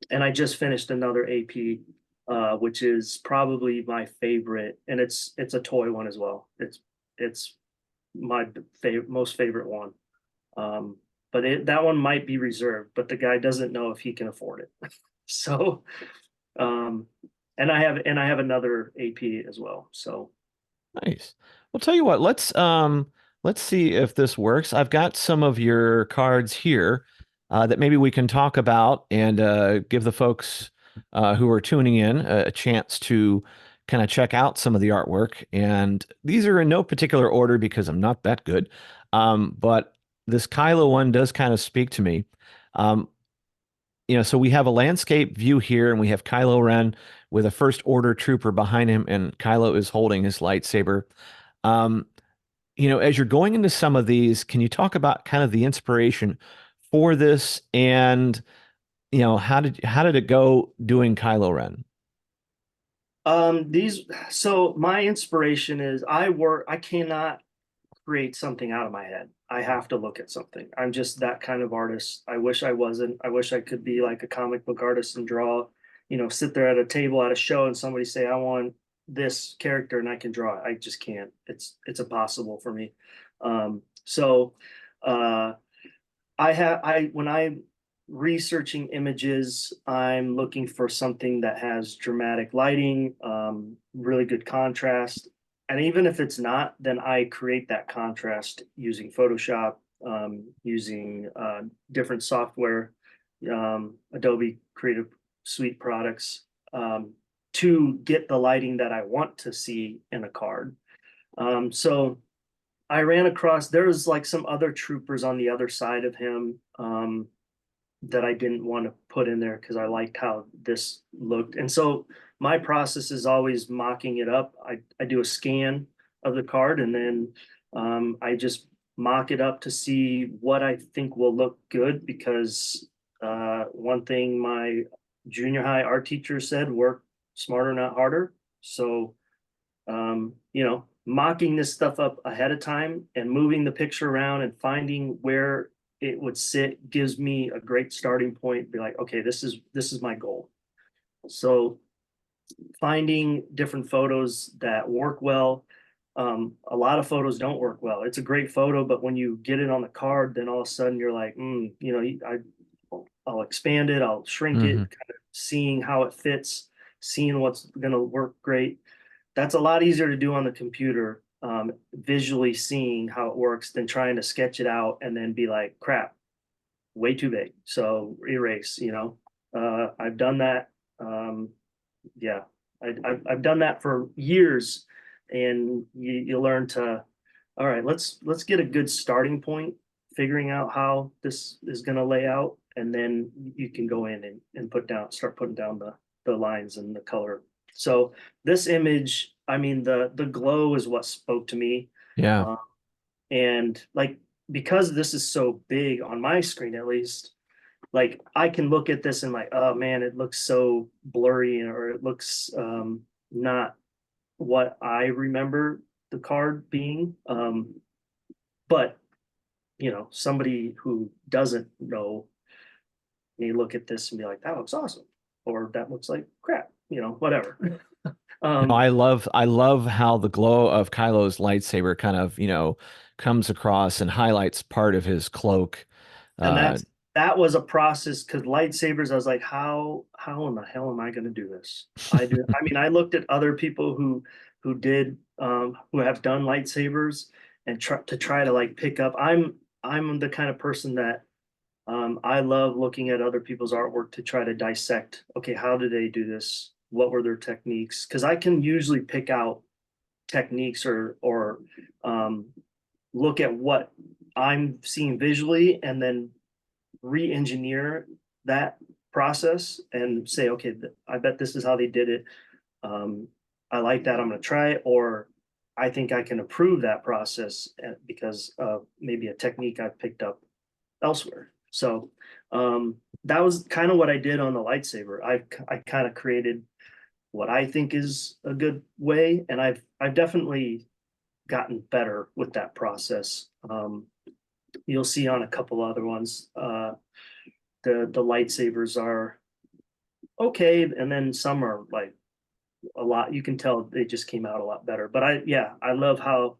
and I just finished another AP, which is probably my favorite, and it's a toy one as well. It's my most favorite one. Um, but that one might be reserved, but the guy doesn't know if he can afford it. So, um, and I have another AP as well. So, Nice. Well, tell you what, let's see if this works. I've got some of your cards here that maybe we can talk about and give the folks who are tuning in a chance to kind of check out some of the artwork. And these are in no particular order because I'm not that good. But this Kylo one does kind of speak to me. Um, so we have a landscape view here, and we have Kylo Ren with a First Order trooper behind him, and Kylo is holding his lightsaber. Um, as you're going into some of these, can you talk about kind of the inspiration for this, and how did it go doing Kylo Ren? these, so my inspiration is I cannot create something out of my head. I have to look at something. I'm just that kind of artist. I wish I wasn't. I wish I could be like a comic book artist and draw, sit there at a table at a show and somebody say, I want this character and I can draw it. I just can't. It's impossible for me. So uh when I'm researching images, I'm looking for something that has dramatic lighting, really good contrast. And even if it's not, then I create that contrast using Photoshop, using different software, Adobe Creative Suite products, to get the lighting that I want to see in a card. So I ran across there was like some other troopers on the other side of him, that I didn't want to put in there because I liked how this looked. And so my process is always mocking it up. I do a scan of the card, and then I just mock it up to see what I think will look good, because one thing my junior high art teacher said, work smarter, not harder. So mocking this stuff up ahead of time and moving the picture around and finding where it would sit gives me a great starting point. Be like, okay, this is my goal. So finding different photos that work well. A lot of photos don't work well. It's a great photo, but when you get it on the card, then all of a sudden you're like, I'll expand it, I'll shrink it, Hmm. kind of seeing how it fits, seeing what's going to work great. That's a lot easier to do on the computer, visually seeing how it works than trying to sketch it out and then be like, crap, way too big. So erase. I've done that. Yeah, I've done that for years, and you learn to, all right, let's get a good starting point, figuring out how this is going to lay out, and then you can go in and start putting down the lines and the color. So this image, I mean, the glow is what spoke to me. Yeah. Uh, and like, because this is so big on my screen, at least, like I can look at this and like, oh man, it looks so blurry, or it looks not what I remember the card being. But somebody who doesn't know may look at this and be like, that looks awesome, or that looks like crap, whatever. No, um, I love how the glow of Kylo's lightsaber kind of, comes across and highlights part of his cloak. and Uh, that was a process, because lightsabers, I was like, how in the hell am I going to do this? I mean, I looked at other people who have done lightsabers, and try to like pick up. I'm the kind of person that, I love looking at other people's artwork to try to dissect, okay, how did they do this, what were their techniques, because I can usually pick out techniques, or um, look at what I'm seeing visually and then re-engineer that process and say, okay, I bet this is how they did it. Um, I like that. I'm going to try it. Or I think I can improve that process because of maybe a technique I've picked up elsewhere. So that was kind of what I did on the lightsaber. I kind of created what I think is a good way, and I've definitely gotten better with that process. You'll see on a couple other ones, the lightsabers are okay, and then some are like a lot. You can tell they just came out a lot better. But I love how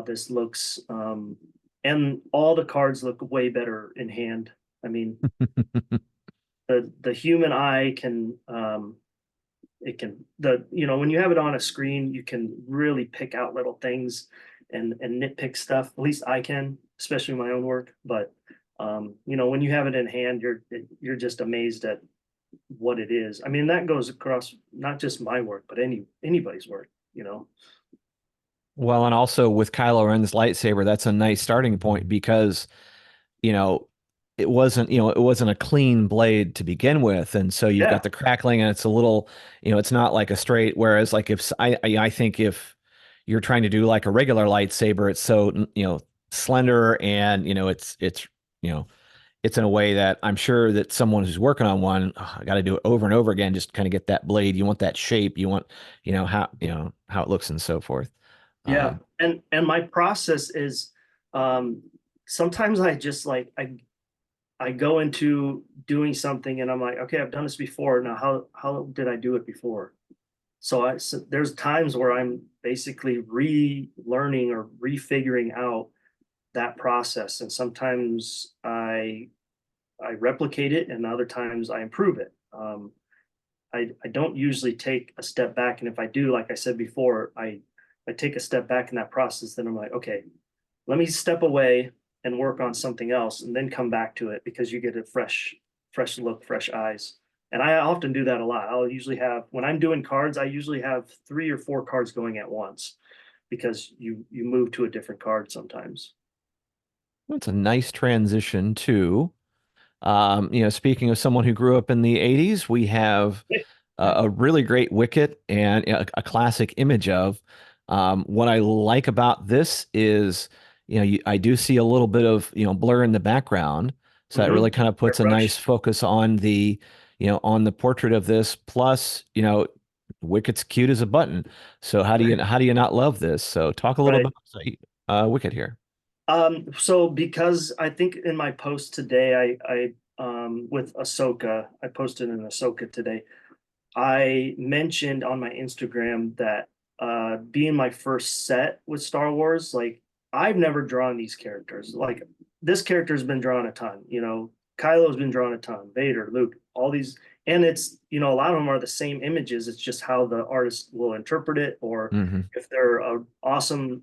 this looks, and all the cards look way better in hand. I mean, the human eye can it can the you know when you have it on a screen, you can really pick out little things and nitpick stuff. At least I can, especially my own work. But when you have it in hand, you're just amazed at what it is. I mean, that goes across not just my work, but anybody's work. Well, and also with Kylo Ren's lightsaber, that's a nice starting point because, you know, it wasn't a clean blade to begin with. And so you've got Yeah, the crackling and it's a little, it's not like a straight, whereas like if I think if you're trying to do like a regular lightsaber, it's so, slender and, you know, it's in a way that I'm sure that someone who's working on one, I got to do it over and over again, just kind of get that blade. You want that shape, you want, how it looks and so forth. yeah. Um, And my process is um sometimes I just like I go into doing something and I'm like, okay, I've done this before. Now how did I do it before? So there's times where I'm basically relearning or refiguring out that process. And sometimes I replicate it and other times I improve it. I don't usually take a step back. And if I do, like I said before, I take a step back in that process, then I'm like, okay, let me step away and work on something else and then come back to it because you get a fresh look, fresh eyes. And I often do that a lot. I'll usually have when I'm doing cards, I usually have 3 or 4 cards going at once because you move to a different card sometimes. that's a nice transition too. Speaking of someone who grew up in the 80s, we have a really great wicket and a classic image of. What I like about this is, I do see a little bit of, blur in the background. So that Mm-hmm. really kind of puts a nice Airbrush. focus on on the portrait of this. Plus, Wicket's cute as a button. So how do you not love this? So talk a little Right. about Wicket here. So because I think in my post today, I with Ahsoka, I posted an Ahsoka today. I mentioned on my Instagram that being my first set with Star Wars, like I've never drawn these characters. Like this character's been drawn a ton, Kylo's been drawn a ton, Vader, Luke, all these, and it's, a lot of them are the same images. It's just how the artist will interpret it, or Hmm. if they're a awesome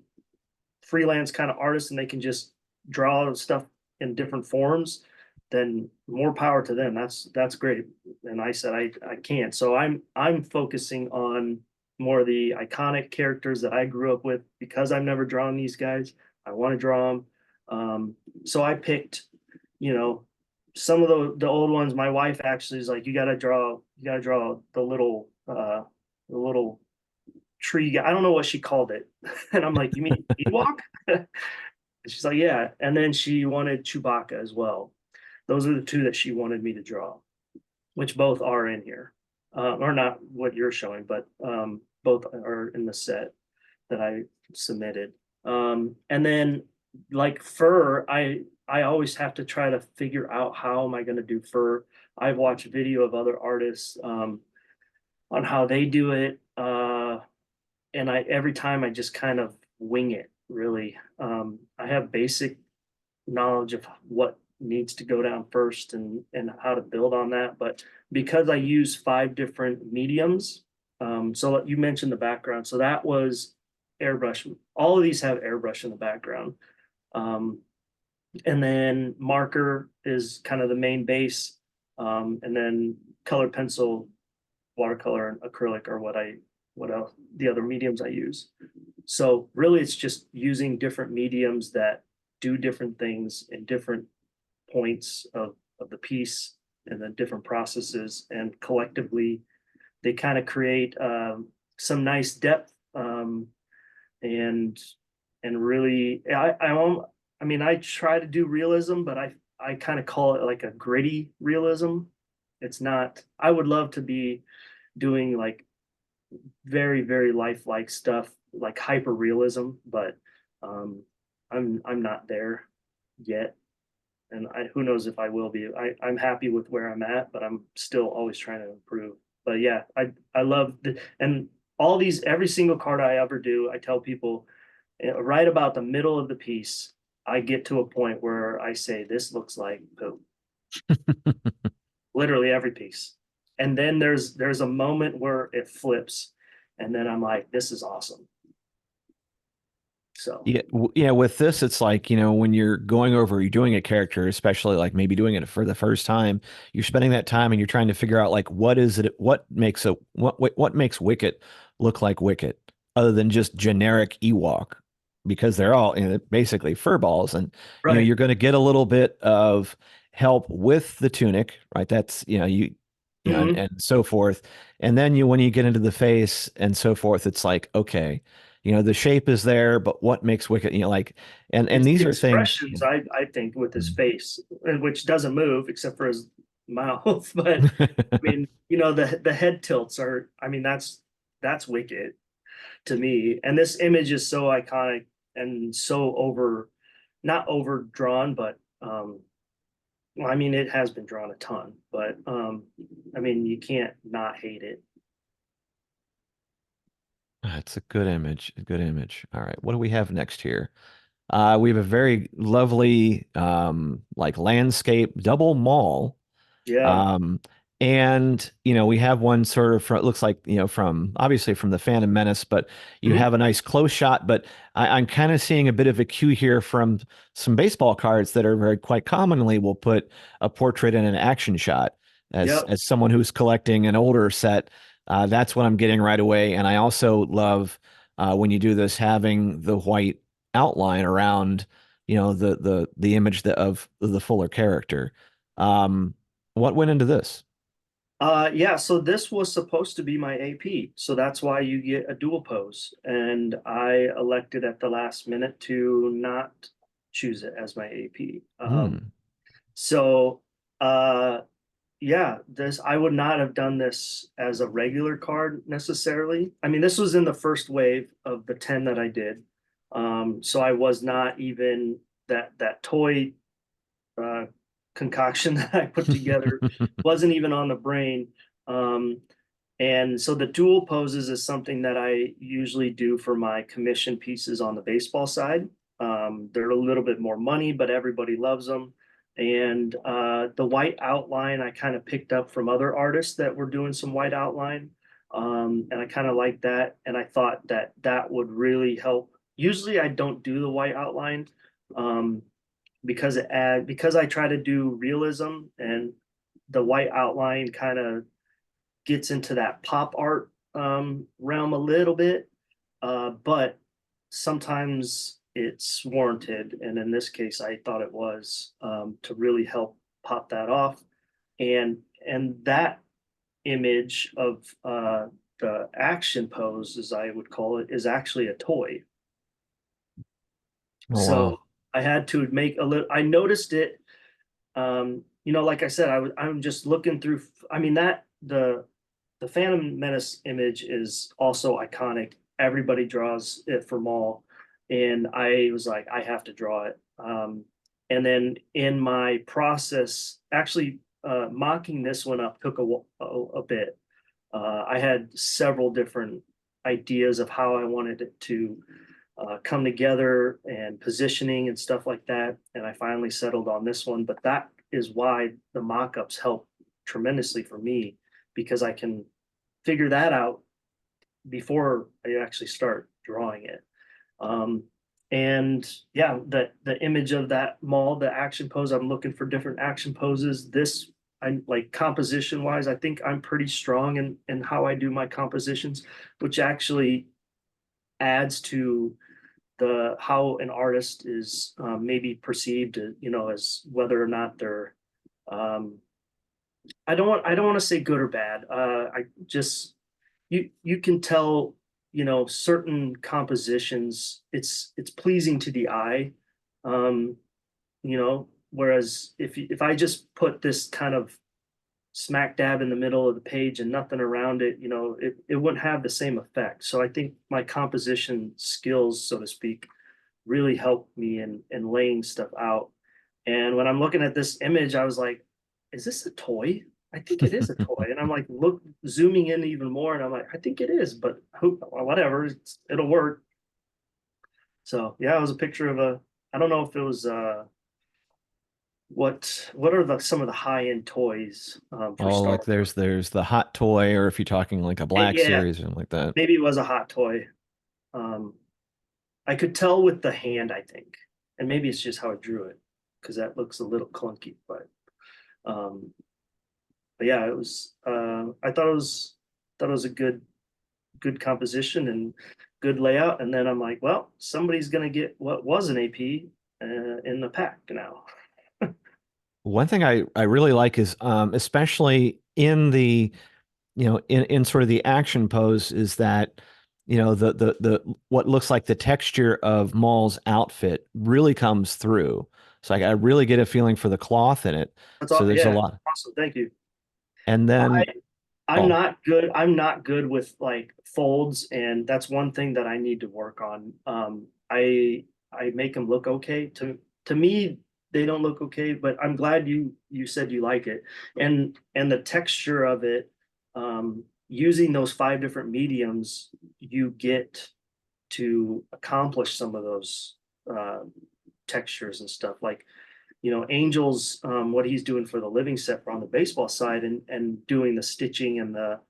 freelance kind of artist and they can just draw stuff in different forms, then more power to them. That's great. And I said I can't. So I'm focusing on more of the iconic characters that I grew up with because I've never drawn these guys. I want to draw them. So I picked, you know, some of the old ones. My wife actually is like, you gotta draw the little tree guy. I don't know what she called it. And I'm like, you mean Ewok? And she's like, yeah. And then she wanted Chewbacca as well. Those are the two that she wanted me to draw, which both are in here. Or not what you're showing, but both are in the set that I submitted. And then like fur, I always have to try to figure out how am I going to do fur. I've watched video of other artists on how they do it. And I every time I just kind of wing it, really. I have basic knowledge of what needs to go down first and how to build on that. But because I use 5 different mediums, so you mentioned the background. So that was airbrush. All of these have airbrush in the background. Um, and then marker is kind of the main base. And then colored pencil, watercolor, and acrylic are what else the other mediums I use. So really it's just using different mediums that do different things in different points of the piece and the different processes, and collectively they kind of create some nice depth. and really I mean I try to do realism, but I kind of call it like a gritty realism. It's not, I would love to be doing like very lifelike stuff like hyper realism, but um I'm not there yet, and who knows if I will be. I'm happy with where I'm at, but I'm still always trying to improve. But yeah, I love and all these, every single card I ever do, I tell people right about the middle of the piece, I get to a point where I say this looks like poop. Literally every piece. And then there's a moment where it flips, and then I'm like, this is awesome. So Yeah, yeah. With this, it's like, when you're going over, you're doing a character, especially like maybe doing it for the first time, you're spending that time and you're trying to figure out like what makes Wicket look like Wicket, other than just generic Ewok, because they're all, basically furballs, and right. you're going to get a little bit of help with the tunic, right? That's Hmm. and so forth, and then when you get into the face and so forth, it's like, okay. The shape is there, but what makes Wicket, like, and It's these the are things. expressions, I think, with his Mm. face, which doesn't move except for his mouth. But I mean, the head tilts are, I mean, that's wicked to me. And this image is so iconic and so not overdrawn, but well, I mean, it has been drawn a ton, but I mean, you can't not hate it. It's a good image, a good image. All right, what do we have next here? We have a very lovely, like landscape double mall. Yeah. Um, and we have one sort of from, it looks like, from obviously from the Phantom Menace, but you Mhm. have a nice close shot. But I'm kind of seeing a bit of a cue here from some baseball cards that are very quite commonly will put a portrait and an action shot. As Yep. someone who's collecting an older set, that's what I'm getting right away. And I also love when you do this, having the white outline around, the image of the fuller character. What went into this? Yeah, so this was supposed to be my AP, so that's why you get a dual pose. And I elected at the last minute to not choose it as my AP. Hmm. So yeah, this, I would not have done this as a regular card necessarily. I mean, this was in the first wave of the 10 that I did. So I was not even that toy uh, concoction that I put together wasn't even on the brain. Um, and so the dual poses is something that I usually do for my commission pieces on the baseball side. They're a little bit more money, but everybody loves them. And the white outline I kind of picked up from other artists that were doing some white outline. And I kind of like that. And I thought that that would really help. Usually I don't do the white outline. Um, because I try to do realism, and the white outline kind of gets into that pop art realm a little bit, but sometimes it's warranted, and in this case I thought it was, to really help pop that off. And that image of the action pose, as I would call it, is actually a toy. Oh, So wow. I had to make a little, I noticed it. Like I said, I'm just looking through. I mean, that the Phantom Menace image is also iconic. Everybody draws it for Maul, and I was like, I have to draw it. And then in my process, actually, mocking this one up took a bit. I had several different ideas of how I wanted it to come together and positioning and stuff like that. And I finally settled on this one. But that is why the mock-ups help tremendously for me, because I can figure that out before I actually start drawing it. Um, and yeah, the image of that Maul, the action pose, I'm looking for different action poses. This, I like, composition wise, I think I'm pretty strong in how I do my compositions, which actually adds to the how an artist is, maybe perceived, as whether or not they're, um, I don't want to say good or bad. I just, you can tell, certain compositions, it's pleasing to the eye. Um, whereas if I just put this kind of smack dab in the middle of the page and nothing around it, it wouldn't have the same effect. So I think my composition skills, so to speak, really helped me in laying stuff out. And when I'm looking at this image, I was like, is this a toy? I think it is a toy. And I'm like, look, zooming in even more, and I'm like, I think it is, but whatever, it'll work. So yeah, it was a picture of I don't know if it was what are some of the high end toys for Oh, Star like Wars? there's the hot toy, or if you're talking like a Black Yeah, Series or something like that. maybe it was a hot toy. Um, I could tell with the hand, I think, and maybe it's just how I drew it because that looks a little clunky. Um, but yeah, it was. I thought it was a good composition and good layout. And then I'm like, well, somebody's gonna get what was an AP in the pack now. One thing I really like is especially in the in sort of the action pose is that the what looks like the texture of Maul's outfit really comes through. So I really get a feeling for the cloth in it. That's So all. there's a Yeah, lot. awesome. Thank you. And I then I'm oh, not good. I'm not good with like folds, and that's one thing that I need to work on. I make them look okay. To me, they don't look okay, but I'm glad you said you like it, and the texture of it. Using those five different mediums, you get to accomplish some of those uh, textures and stuff. Like Angel's what he's doing for the living set on the baseball side, and doing the stitching and the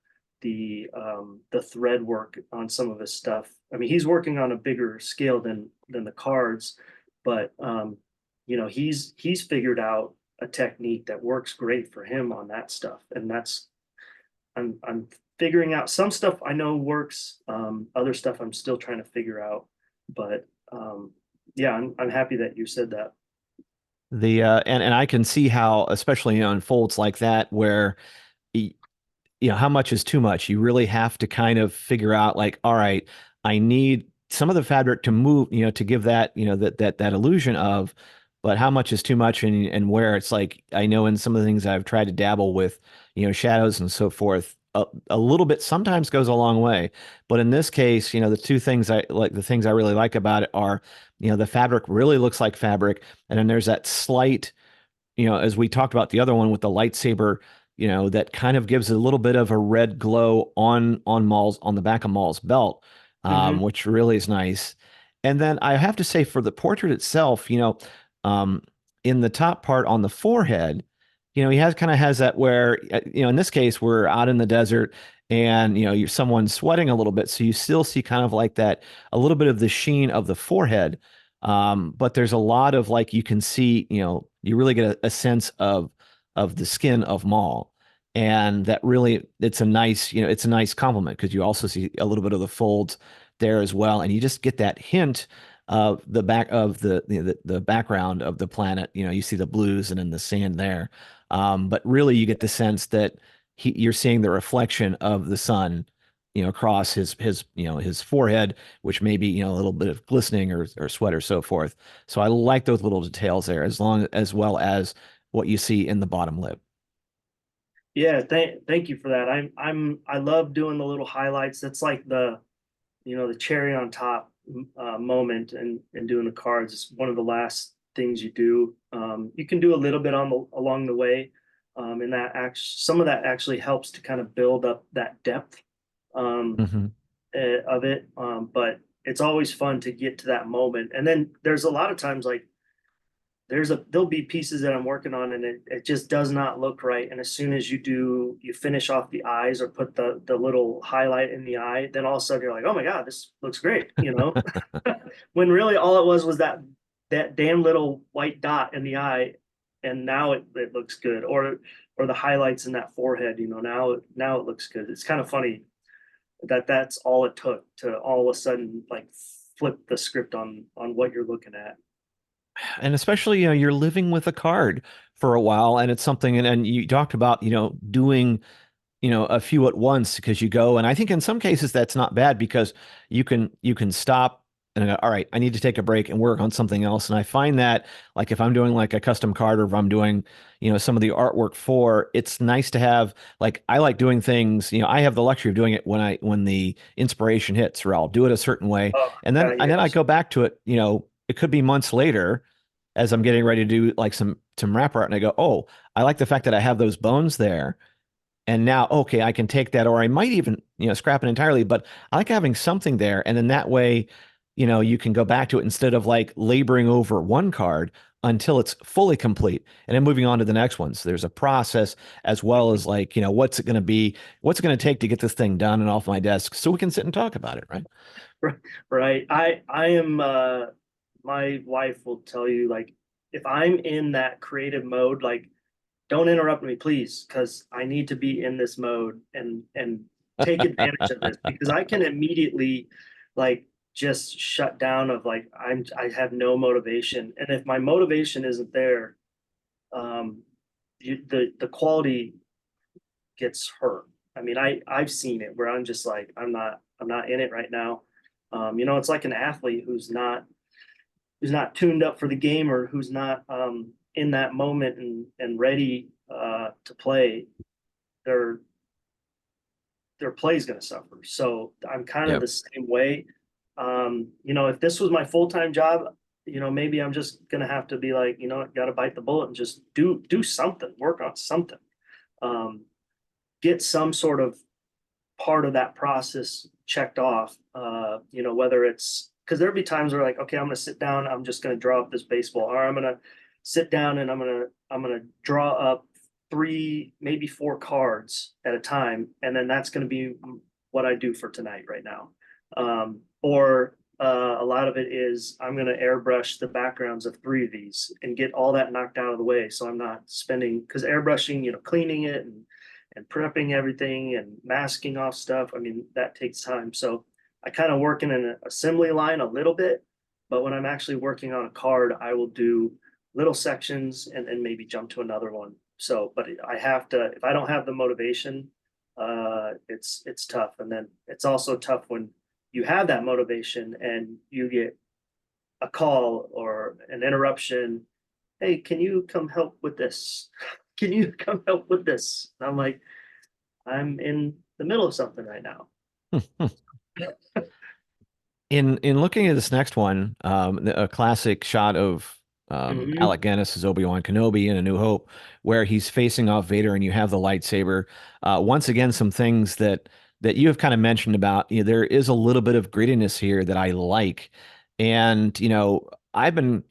thread work on some of his stuff. I mean, he's working on a bigger scale than the cards, but he's figured out a technique that works great for him on that stuff, and I'm figuring out some stuff I know works. Other stuff I'm still trying to figure out, but yeah, I'm happy that you said that. the and I can see how, especially in folds like that, where how much is too much. You really have to kind of figure out like, all right, I need some of the fabric to move, to give that, that illusion of, but how much is too much, and where it's like I know in some of the things I've tried to dabble with, shadows and so forth. A little bit sometimes goes a long way, but in this case, the two things the things I really like about it are, the fabric really looks like fabric, and then there's that slight, as we talked about the other one with the lightsaber, that kind of gives a little bit of a red glow on the back of Maul's belt, Hmm. which really is nice. And then I have to say for the portrait itself, um, in the top part on the forehead, he kind of has that where, in this case, we're out in the desert and, you're someone sweating a little bit. So you still see kind of like that, a little bit of the sheen of the forehead. But there's a lot of like you can see, you really get a sense of the skin of Maul. And that really it's a nice compliment because you also see a little bit of the folds there as well. And you just get that hint of the back of the background of the planet. You see the blues and then the sand there. But really you get the sense that you're seeing the reflection of the sun, across his forehead, which may be, a little bit of glistening or sweat or so forth. So I like those little details there, as well as what you see in the bottom lip. Yeah, thank you for that. I love doing the little highlights. That's like the cherry on top moment, and doing the cards. It's one of the last things you do. You can do a little bit along the way, and some of that actually helps to kind of build up that depth um, Hmm. of it. But it's always fun to get to that moment. And then there's a lot of times like there'll be pieces that I'm working on, and it just does not look right. And as soon as you finish off the eyes or put the little highlight in the eye, then all of a sudden you're like, oh my God, this looks great. When really all it was that damn little white dot in the eye, and now it looks good. Or the highlights in that forehead, now it looks good. It's kind of funny that that's all it took to all of a sudden like flip the script on what you're looking at. And especially, you're living with a card for a while, and it's something, and you talked about, doing a few at once because you go, and I think in some cases that's not bad because you can stop and go, all right, I need to take a break and work on something else. And I find that like if I'm doing like a custom card or if I'm doing, some of the artwork for, it's nice to have like I like doing things, I have the luxury of doing it when the inspiration hits, or I'll do it a certain way. Oh, And then and then I yes. go back to it, it could be months later as I'm getting ready to do like some wrap art and I go, "Oh, I like the fact that I have those bones there." And now, okay, I can take that, or I might even, scrap it entirely, but I like having something there. And then that way, you can go back to it instead of like laboring over one card until it's fully complete and then moving on to the next one. So there's a process as well as like, what's it going to be, what's it going to take to get this thing done and off my desk so we can sit and talk about it, right? Right. I am my wife will tell you like if I'm in that creative mode, like don't interrupt me, please, because I need to be in this mode and take advantage of this because I can immediately like just shut down of like I have no motivation. And if my motivation isn't there, um the quality gets hurt. I mean, I've seen it where I'm just like I'm not in it right now. It's like an athlete who's not tuned up for the game or who's not in that moment and ready to play. Their their play is going to suffer. So I'm kind of Yep. the same way. If this was my full time job, maybe I'm just going to have to be like, got to bite the bullet and just do something, work on something, um, get some sort of part of that process checked off. Whether it's because there'll be times where like, okay, I'm gonna sit down, I'm just gonna draw up this baseball, or I'm gonna sit down and I'm gonna draw up three, maybe four cards at a time, and then that's gonna be what I do for tonight right now. Or a lot of it is I'm gonna airbrush the backgrounds of three of these and get all that knocked out of the way, so I'm not spending because airbrushing, cleaning it and prepping everything and masking off stuff. I mean, that takes time. So I kind of work in an assembly line a little bit, but when I'm actually working on a card, I will do little sections and then maybe jump to another one. So, but I have to, if I don't have the motivation, it's tough. And then it's also tough when you have that motivation and you get a call or an interruption. Hey, can you come help with this? Can you come help with this? And I'm like, I'm in the middle of something right now. In looking at this next one, a classic shot of Mhm. Alec Guinness as Obi-Wan Kenobi in A New Hope, where he's facing off Vader and you have the lightsaber. Once again, some things that you have kind of mentioned about, there is a little bit of grittiness here that I like. And, I've been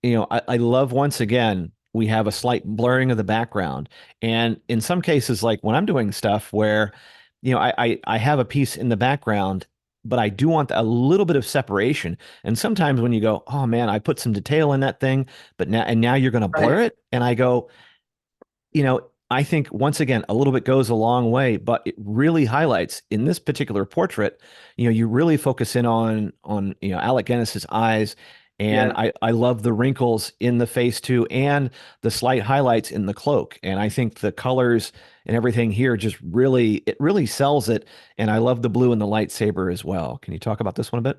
I love once again, we have a slight blurring of the background. And in some cases, like when I'm doing stuff where, I have a piece in the background, but I do want a little bit of separation. And sometimes when you go, oh man, I put some detail in that thing, but now you're going to blur Right. it. And I go, I think once again, a little bit goes a long way, but it really highlights in this particular portrait, you really focus in on Alec Guinness's eyes. And Yeah. I love the wrinkles in the face too, and the slight highlights in the cloak. And I think the colors and everything here just really sells it. And I love the blue and the lightsaber as well. Can you talk about this one a bit?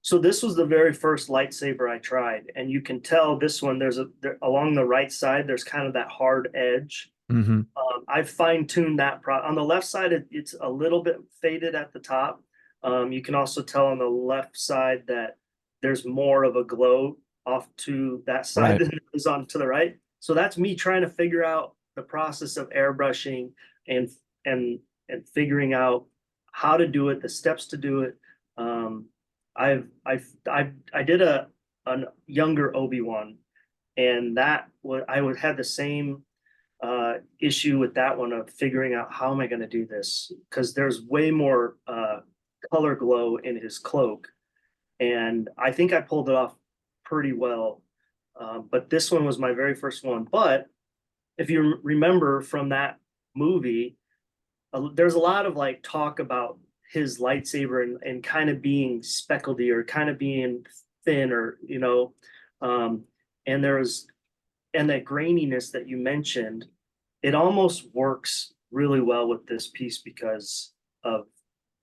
So this was the very first lightsaber I tried, and you can tell this one. Along the right side. There's kind of that hard edge. Hmm. I fine tuned that on the left side. It's a little bit faded at the top. You can also tell on the left side that there's more of a glow off to that side Right. than there is on to the right. So that's me trying to figure out the process of airbrushing and and and figuring out how to do it, the steps to do it. Um, I did a younger Obi-Wan, and that would I would have the same issue with that one of figuring out how am I going to do this because there's way more color glow in his cloak, and I think I pulled it off pretty well. But this one was my very first one. But if you remember from that movie, there's a lot of like talk about his lightsaber and kind of being speckledy or kind of being thin or um, and there was and that graininess that you mentioned, it almost works really well with this piece because of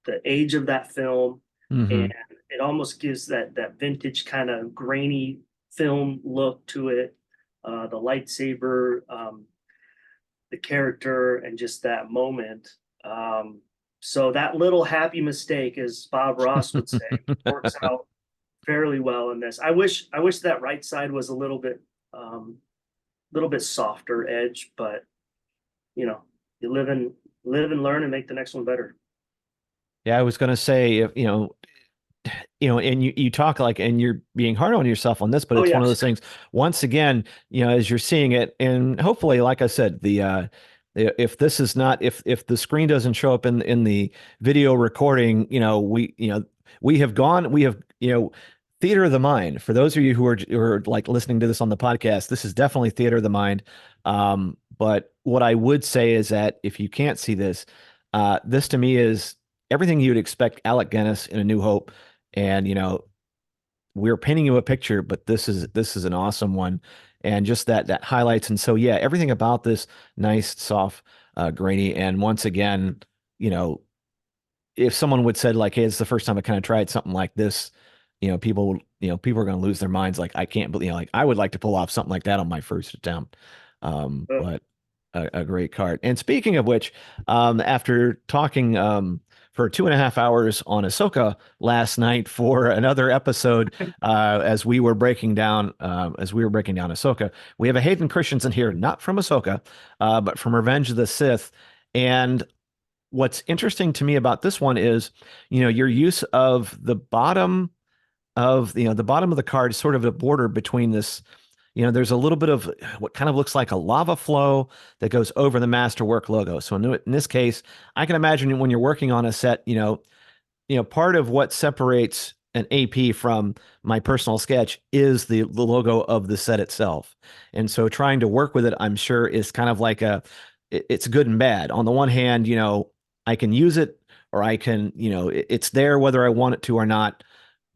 the age of that film, and Hmm. it almost gives that vintage kind of grainy film look to it. The lightsaber, the character, and just that moment. So that little happy mistake, as Bob Ross would say, works out fairly well in this. I wish that right side was little bit softer edge, but you know, you live and learn and make the next one better. Yeah, I was going to say, if, and you talk like, and you're being hard on yourself on this, but Oh it's one of yes. those things, once again, as you're seeing it, and hopefully, like I said, if this is not, if the screen doesn't show up in the video recording, we have, theater of the mind. For those of you who are like listening to this on the podcast, this is definitely theater of the mind. But what I would say is that if you can't see this, this to me is everything you'd expect Alec Guinness in A New Hope. And we're painting you a picture, but this is an awesome one, and just that highlights. And so yeah, everything about this nice, soft, grainy. And once again, you know, if someone would said like, "Hey, it's the first time I kind of tried something like this," people are going to lose their minds. Like, I can't believe, like, I would like to pull off something like that on my first attempt. But a great card. And speaking of which, after talking for 2.5 hours on Ahsoka last night for another episode, as we were breaking down Ahsoka, we have a Hayden Christensen here, not from Ahsoka, but from Revenge of the Sith. And what's interesting to me about this one is, your use of the bottom of the card is sort of a border between this. There's a little bit of what kind of looks like a lava flow that goes over the Masterwork logo. So in this case, I can imagine when you're working on a set, part of what separates an AP from my personal sketch is the logo of the set itself. And so trying to work with it, I'm sure, is kind of like it's good and bad. On the one hand, I can use it, or I can, it's there whether I want it to or not,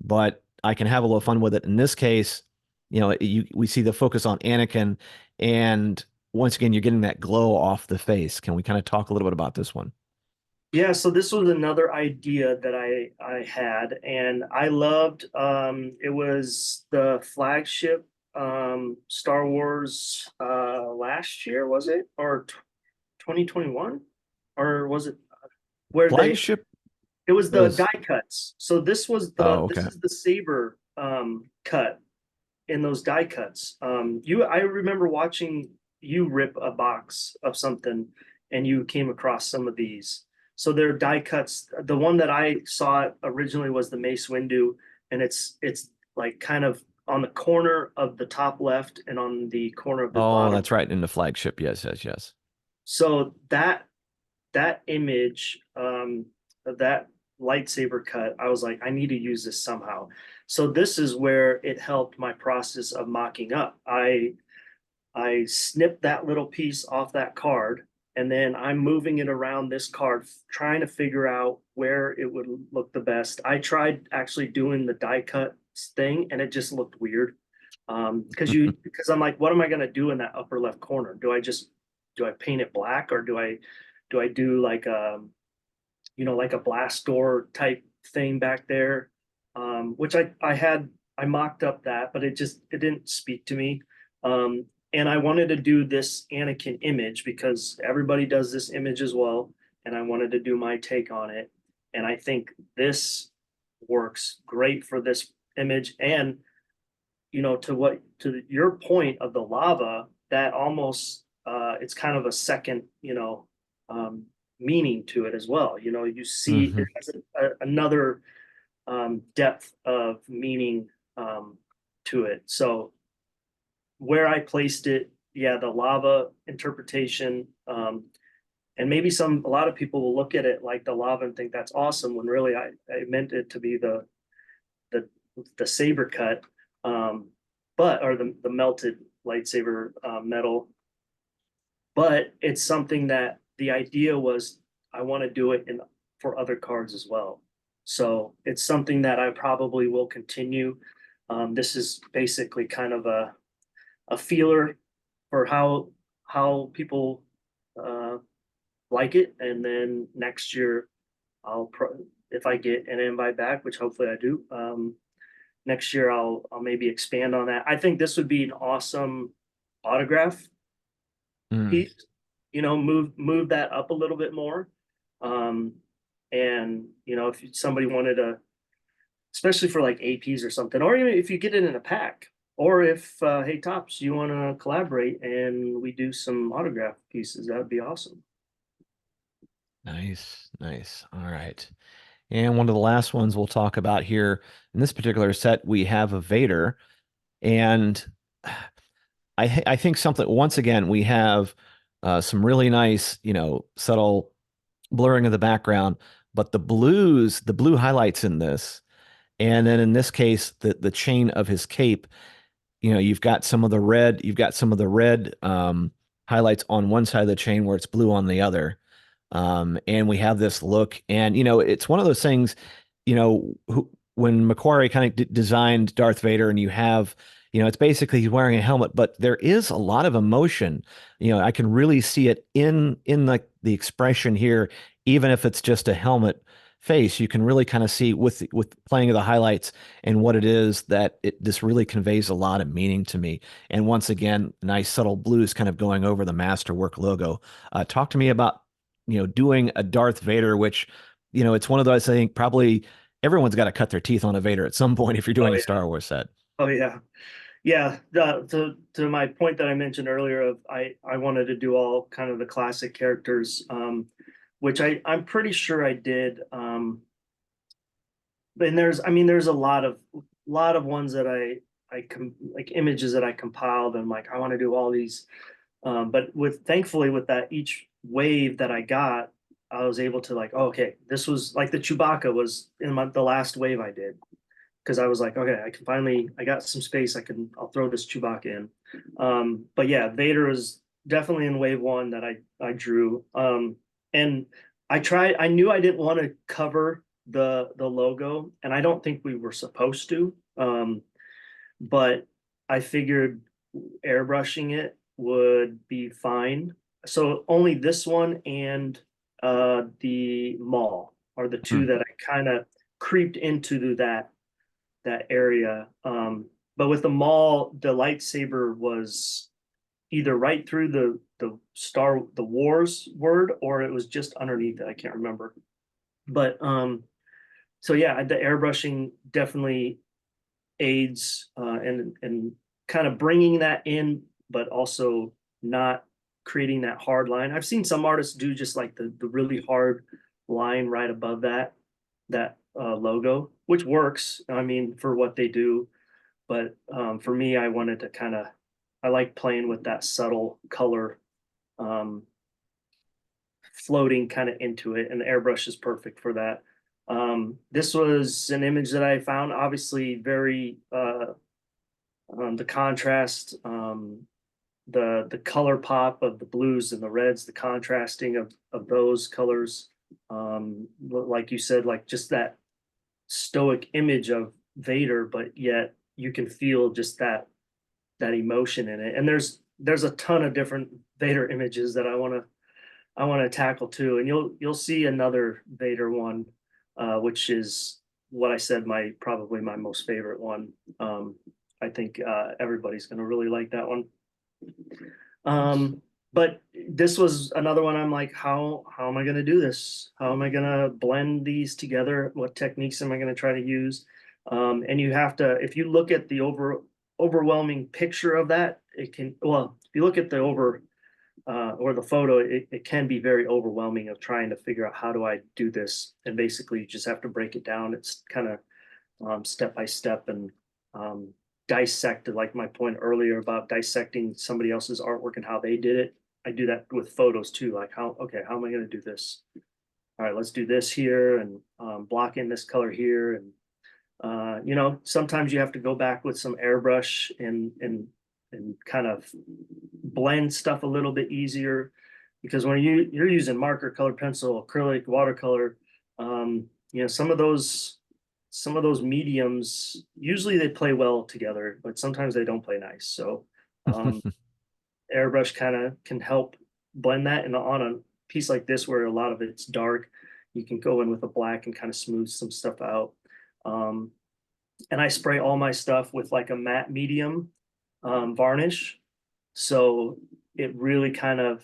but I can have a little fun with it. In this case, we see the focus on Anakin, and once again, you're getting that glow off the face. Can we kind of talk a little bit about this one? Yeah, so this was another idea that I had, and I loved it was the flagship Star Wars last year, was it? Or 2021? Or was it where they Flagship it was the was, die cuts. So oh, this okay. is the saber cut in those die cuts. I remember watching you rip a box of something, and you came across some of these. So they're die cuts. The one that I saw originally was the Mace Windu, and it's like kind of on the corner of the top left and on the corner of the Oh, bottom. that's right. In the flagship. Yes, yes, yes. So that image of that lightsaber cut, I was like, I need to use this somehow. So this is where it helped my process of mocking up. I snipped that little piece off that card, and then I'm moving it around this card, trying to figure out where it would look the best. I tried actually doing the die cut thing, and it just looked weird. Because I'm like, what am I gonna do in that upper left corner? Do I paint it black, or do I do like like a blast door type thing back there? Which I mocked up that, but it didn't speak to me. And I wanted to do this Anakin image because everybody does this image as well, and I wanted to do my take on it. And I think this works great for this image. And to your point of the lava, that almost it's kind of a second, um, meaning to it as well. You see it Hmm. has another depth of meaning to it. So where I placed it, yeah, the lava interpretation, and maybe a lot of people will look at it like the lava and think that's awesome, when really I meant it to be the the saber cut, um, but or the melted lightsaber metal. But it's something that the idea was I want to do it in for other cards as well. So it's something that I probably will continue. This is basically kind of a feeler for how people uh, like it. And then next year, if I get an invite back, which hopefully I do, next year I'll maybe expand on that. I think this would be an awesome autograph Mm, piece. You know, move that up a little bit more. Um, and you know, if somebody wanted to, especially for like APs or something, or even if you get it in a pack, or if hey Tops, you want to collaborate and we do some autograph pieces, that would be awesome. nice, nice. All right. And one of the last ones we'll talk about here in this particular set, we have a Vader. And I think something, once again, we have some really nice, subtle blurring of the background, but the blue highlights in this. And then in this case, the chain of his cape, you've got some of the red highlights on one side of the chain where it's blue on the other. And we have this look, and it's one of those things, when Macquarie kind of designed Darth Vader, and you have, it's basically he's wearing a helmet, but there is a lot of emotion. I can really see it in like the expression here, even if it's just a helmet face. You can really kind of see with playing of the highlights and what it is that this really conveys a lot of meaning to me. And once again, nice subtle blues kind of going over the Masterwork logo. Talk to me about doing a Darth Vader, which, it's one of those, I think probably everyone's got to cut their teeth on a Vader at some point if you're Oh doing a yeah. Star Wars set. Oh yeah. Yeah, to my point that I mentioned earlier of I wanted to do all kind of the classic characters, which I'm pretty sure I did. And there's a lot of ones that like images that I compiled and like I want to do all these. But with thankfully with that each wave that I got, I was able to like, oh, okay, this was like the Chewbacca was in the last wave I did because I was like, okay, I got some space. I'll throw this Chewbacca in. But yeah, Vader is definitely in wave one that I drew. And I knew I didn't want to cover the logo, and I don't think we were supposed to. But I figured airbrushing it would be fine. So only this one and the mall are the two Hmm. that I kind of creeped into that area. But with the mall, the lightsaber was either right through the wars word or it was just underneath it. I can't remember. But so yeah, the airbrushing definitely aids and kind of bringing that in, but also not creating that hard line. I've seen some artists do just like the really hard line right above that logo, which works. I mean, for what they do. But for me, I wanted to I like playing with that subtle color um, floating kind of into it, and the airbrush is perfect for that. This was an image that I found, obviously very the contrast, the color pop of the blues and the reds, the contrasting of those colors. Like you said, like just that stoic image of Vader, but yet you can feel just that emotion in it. And there's a ton of different Vader images that I want to tackle too. And you'll see another Vader one, which is what I said my probably my most favorite one. I think everybody's going to really like that one. Nice. But this was another one. I'm like, how am I going to do this? How am I going to blend these together? What techniques am I going to try to use? And you have to, if you look at the overwhelming picture of that, it can, well, if you look at the or the photo, it can be very overwhelming of trying to figure out how do I do this. And basically, you just have to break it down. It's kind of step by step and um, dissect, like my point earlier about dissecting somebody else's artwork and how they did it. I do that with photos too. Like okay, how am I going to do this? All right, let's do this here and block in this color here. And sometimes you have to go back with some airbrush and kind of blend stuff a little bit easier because when you're using marker, color pencil, acrylic, watercolor, some of those mediums usually they play well together, but sometimes they don't play nice. So um, airbrush kind of can help blend that and on piece like this where a lot of it's dark, you can go in with a black and kind of smooth some stuff out. Um, and I spray all my stuff with like a matte medium varnish. So it really kind of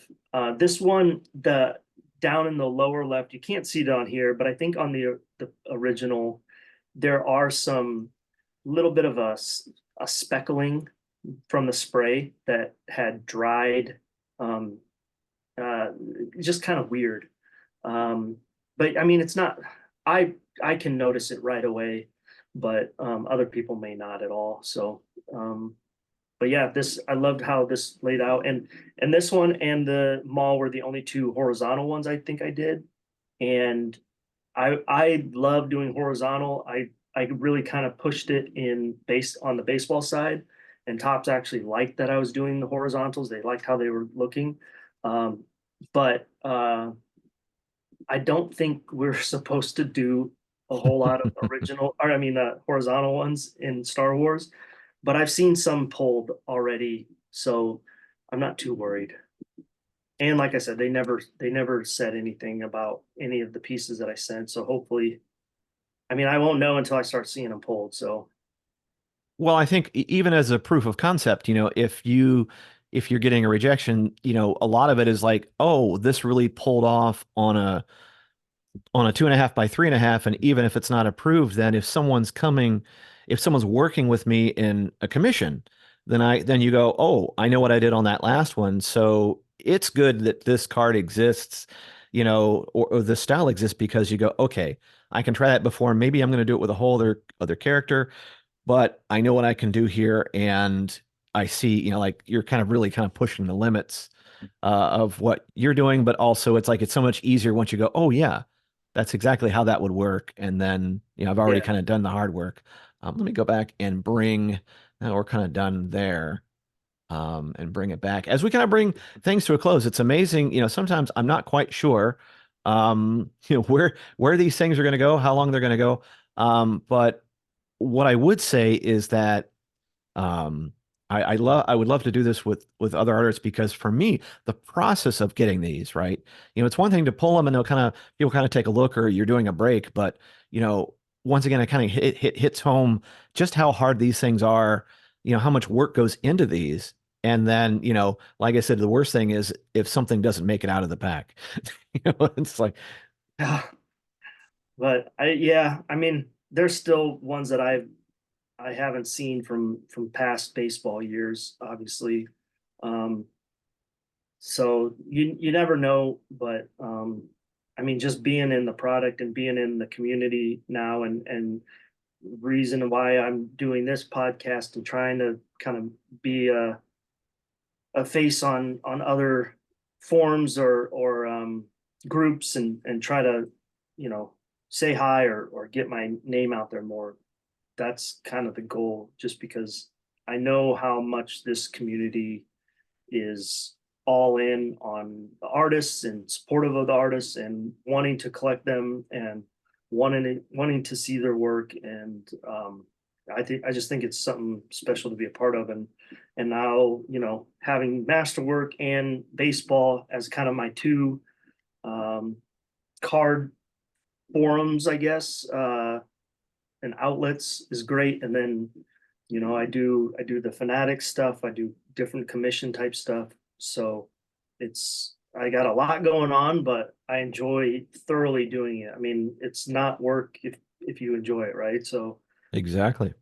this one, the down in the lower left, you can't see it on here, but I think on the original there are some little bit of a speckling from the spray that had dried, um, uh, just kind of weird. Um, but I mean, it's not. I can notice it right away, but other people may not at all. So, but yeah, this I loved how this laid out, and this one and the mall were the only two horizontal ones I think I did, and I love doing horizontal. I really kind of pushed it in based on the baseball side, and Tops actually liked that I was doing the horizontals. They liked how they were looking, um, but I don't think we're supposed to do a whole lot of original, or I mean, horizontal ones in Star Wars. But I've seen some pulled already, so I'm not too worried. And like I said, they never said anything about any of the pieces that I sent. So hopefully, I mean, I won't know until I start seeing them pulled. So Well, I think even as a proof of concept, if you're getting a rejection, a lot of it is like, oh, this really pulled off on a 2.5 by 3.5, and even if it's not approved, then if someone's working with me in a commission, then you go, oh, I know what I did on that last one, so it's good that this card exists, or the style exists because you go, okay, I can try that before. Maybe I'm going to do it with a whole other character, but I know what I can do here, and I see, like you're kind of pushing the limits of what you're doing, but also it's like it's so much easier once you go, oh yeah, that's exactly how that would work, and then I've already yeah, kind of done the hard work. Let me go back and bring. Now we're kind of done there, and bring it back as we kind of bring things to a close. It's amazing, sometimes I'm not quite sure, where these things are going to go, how long they're going to go, but what I would say is that um, I would love to do this with other artists because for me, the process of getting these right, it's one thing to pull them and people kind of take a look or you're doing a break, but you know, once again, it kind of hits home just how hard these things are, how much work goes into these. And then, like I said, the worst thing is if something doesn't make it out of the pack. It's like, but yeah, I mean, there's still ones that I haven't seen from past baseball years, obviously. Um, so you never know, but I mean, just being in the product and being in the community now, and reason why I'm doing this podcast and trying to kind of be a face on other forums or groups and try to you know say hi or get my name out there more. That's kind of the goal, just because I know how much this community is all in on the artists and supportive of the artists and wanting to collect them and wanting to see their work. And I just think it's something special to be a part of. And now, having Masterwork and baseball as kind of my two um, card forums, I guess, and outlets is great. And then, I do the fanatic stuff. I do different commission type stuff. So I got a lot going on, but I enjoy thoroughly doing it. I mean, it's not work if you enjoy it, right? So exactly.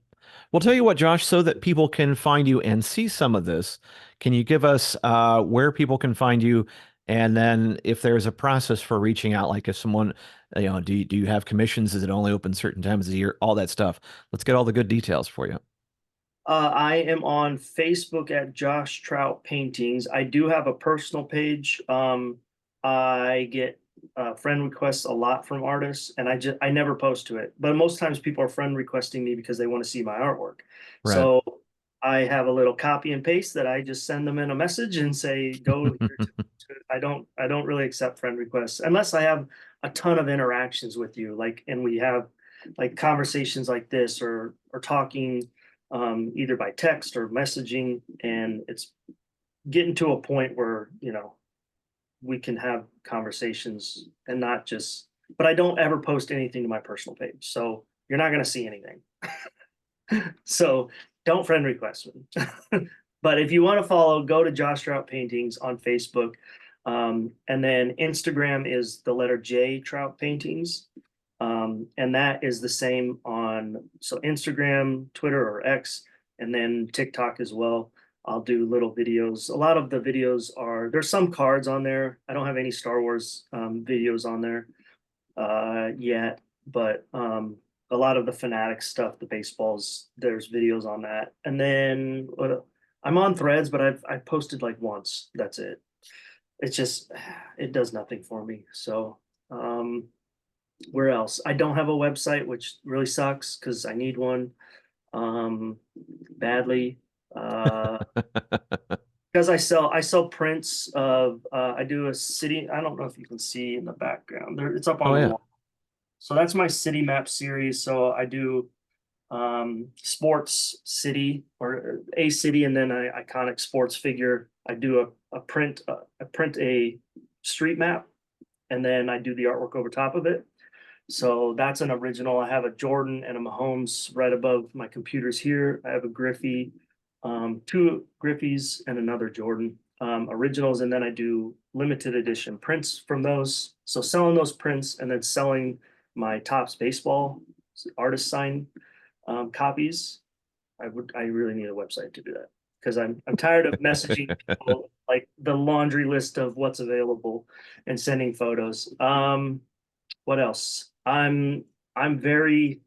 Well, tell you what, Josh, so that people can find you and see some of this, can you give us where people can find you? And then if there's a process for reaching out, like if someone, do you have commissions? Is it only open certain times of the year? All that stuff. Let's get all the good details for you. I am on Facebook at Josh Trout Paintings. I do have a personal page. I get friend requests a lot from artists, and I never post to it. But most times people are friend requesting me because they want to see my artwork. Right. So I have a little copy and paste that I just send them in a message and say, go here I don't really accept friend requests unless I have a ton of interactions with you, like, and we have like conversations like this or talking either by text or messaging, and it's getting to a point where we can have conversations and not just, but I don't ever post anything to my personal page. So you're not going to see anything. So don't friend request me. But if you want to follow, go to Josh Trout Paintings on Facebook. And then Instagram is the letter J Trout Paintings. And that is the same on so Instagram, Twitter, or X, and then TikTok as well. I'll do little videos. A lot of the videos are there's some cards on there. I don't have any Star Wars videos on there yet, but a lot of the Fanatic stuff, the baseballs, there's videos on that. And then I'm on Threads, but I've posted like once. That's it. It's just it does nothing for me. So where else? I don't have a website, which really sucks because I need one badly. Because I sell prints of I do a city. I don't know if you can see in the background. There, it's up on Oh the yeah. wall. So that's my city map series. So I do sports city or a city and then an iconic sports figure. I do I print a street map and then I do the artwork over top of it. So that's an original. I have a Jordan and a Mahomes right above my computers here. I have a Griffey, two Griffies and another Jordan originals, and then I do limited edition prints from those. So selling those prints and then selling my Topps baseball artist sign copies. I really need a website to do that because I'm tired of messaging people like the laundry list of what's available and sending photos. What else? I'm very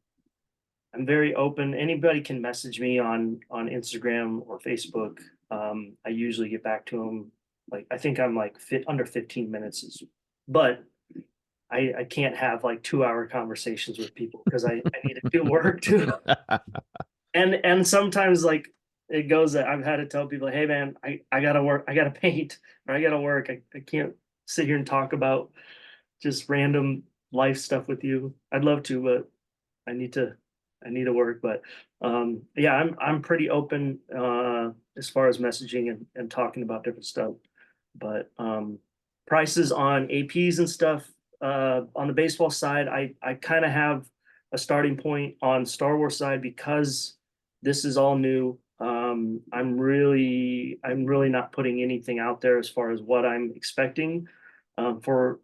I'm very open. Anybody can message me on Instagram or Facebook. I usually get back to them. Like I think I'm like under 15 minutes but I can't have like 2 hour conversations with people because I need to do work too. And sometimes like it goes that I've had to tell people, hey man, I gotta work, I gotta paint, or I gotta work. I can't sit here and talk about just random life stuff with you. I'd love to, but I need to I need to work. But yeah, I'm pretty open as far as messaging and talking about different stuff. But prices on APs and stuff on the baseball side, I kind of have a starting point on Star Wars side because this is all new. I'm really not putting anything out there as far as what I'm expecting for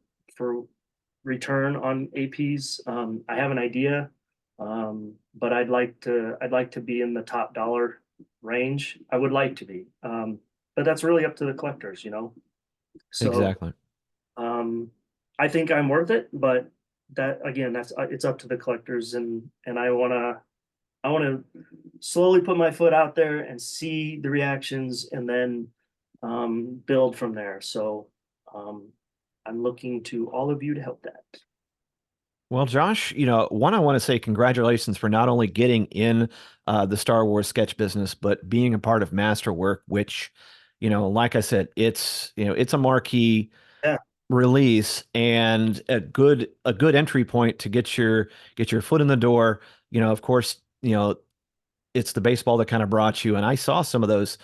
return on APs. I have an idea, but I'd like to be in the top dollar range. I would like to be, but that's really up to the collectors, you know. So Exactly. um, I think I'm worth it, but that again, that's it's up to the collectors, and I want to slowly put my foot out there and see the reactions, and then build from there. So um, I'm looking to all of you to help that. Well, Josh, one, I want to say congratulations for not only getting in the Star Wars sketch business, but being a part of Masterwork, which, like I said, it's a marquee Yeah, release and a good entry point to get your foot in the door. Of course, it's the baseball that kind of brought you. And I saw some of those,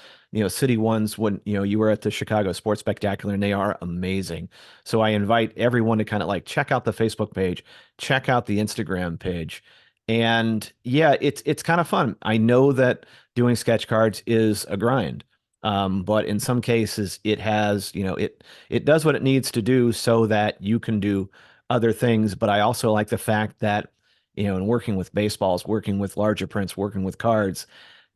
city ones when, you were at the Chicago Sports Spectacular, and they are amazing. So I invite everyone to kind of like check out the Facebook page, check out the Instagram page. And yeah, it's kind of fun. I know that doing sketch cards is a grind. But in some cases it has, it does what it needs to do so that you can do other things. But I also like the fact that and working with baseballs, working with larger prints, working with cards,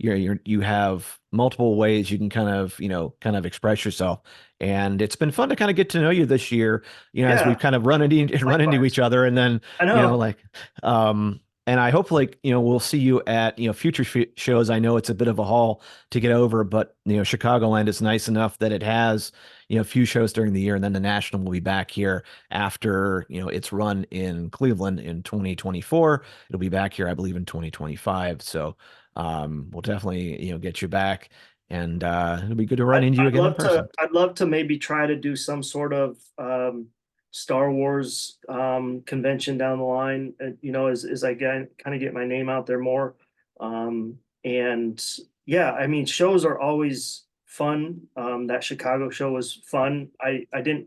you have multiple ways you can kind of express yourself. And it's been fun to kind of get to know you this year, as we've yeah, kind of run into likewise. each other, and then, I know. like, and I hope like, we'll see you at, future shows. I know it's a bit of a haul to get over, but Chicagoland is nice enough that it has, a few shows during the year, and then the National will be back here after its run in Cleveland in 2024. It'll be back here, I believe, in 2025. So we'll definitely get you back, and it'll be good to run into you again in person. I'd love to maybe try to do some sort of Star Wars convention down the line, you know, as I get kind of get my name out there more. And yeah, I mean, shows are always fun. That Chicago show was fun. I didn't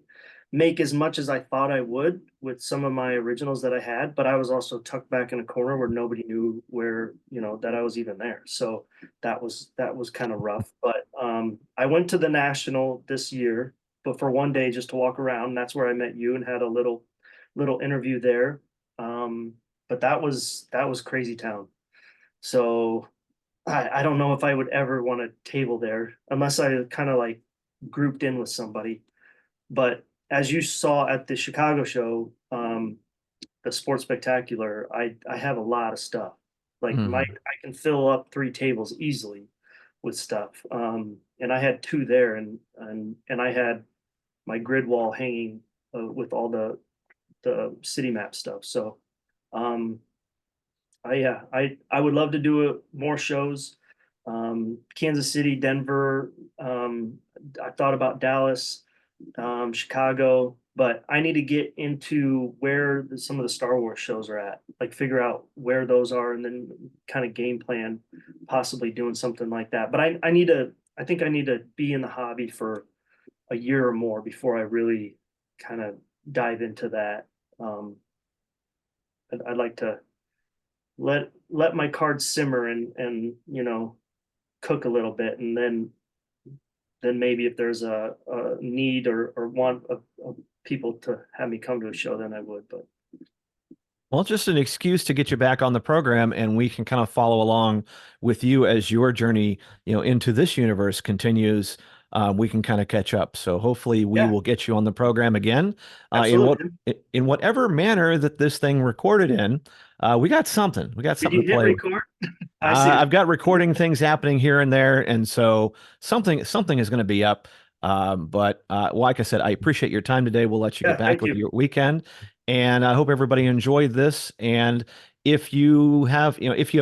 make as much as I thought I would with some of my originals that I had, but I was also tucked back in a corner where nobody knew where, that I was even there. So that was kind of rough. But I went to the National this year, but for one day just to walk around. That's where I met you and had a little interview there. But that was crazy town. So I don't know if I would ever want to table there unless I kind of like grouped in with somebody. But as you saw at the Chicago show, the Sports Spectacular, I have a lot of stuff. Like Mhm. I can fill up 3 tables easily with stuff. And I had two there, and I had my grid wall hanging with all the city map stuff. So um, I would love to do more shows. Kansas City, Denver. I thought about Dallas, Chicago, but I need to get into where some of the Star Wars shows are at, like figure out where those are, and then kind of game plan, possibly doing something like that. But I think I need to be in the hobby for a year or more before I really kind of dive into that. Um, I'd like to let my cards simmer and cook a little bit, and then maybe if there's a need or want of people to have me come to a show, then I would. But Well, it's just an excuse to get you back on the program, and we can kind of follow along with you as your journey, into this universe continues. We can kind of catch up. So hopefully, we yeah, will get you on the program again, in absolutely, what man. in whatever manner that this thing recorded in. We got something. We got Did something you to hit play with. record? I see. I've got recording things happening here and there, and so something is going to be up. But like I said, I appreciate your time today. We'll let you get Yeah, back thank with you. your weekend, and I hope everybody enjoyed this. And if you have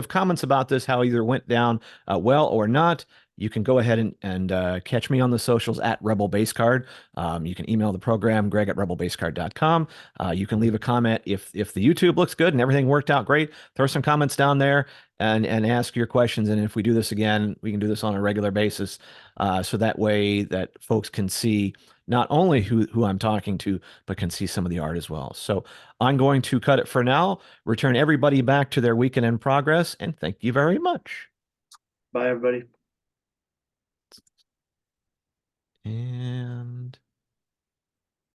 comments about this, how either went down well or not, you can go ahead and catch me on the socials at Rebel Base Card. You can email the program, Greg at rebelbasecard.com. You can leave a comment if the YouTube looks good and everything worked out great. Throw some comments down there and ask your questions. And if we do this again, we can do this on a regular basis, so that way that folks can see not only who I'm talking to, but can see some of the art as well. So I'm going to cut it for now, return everybody back to their weekend in progress, and thank you very much. Bye, everybody.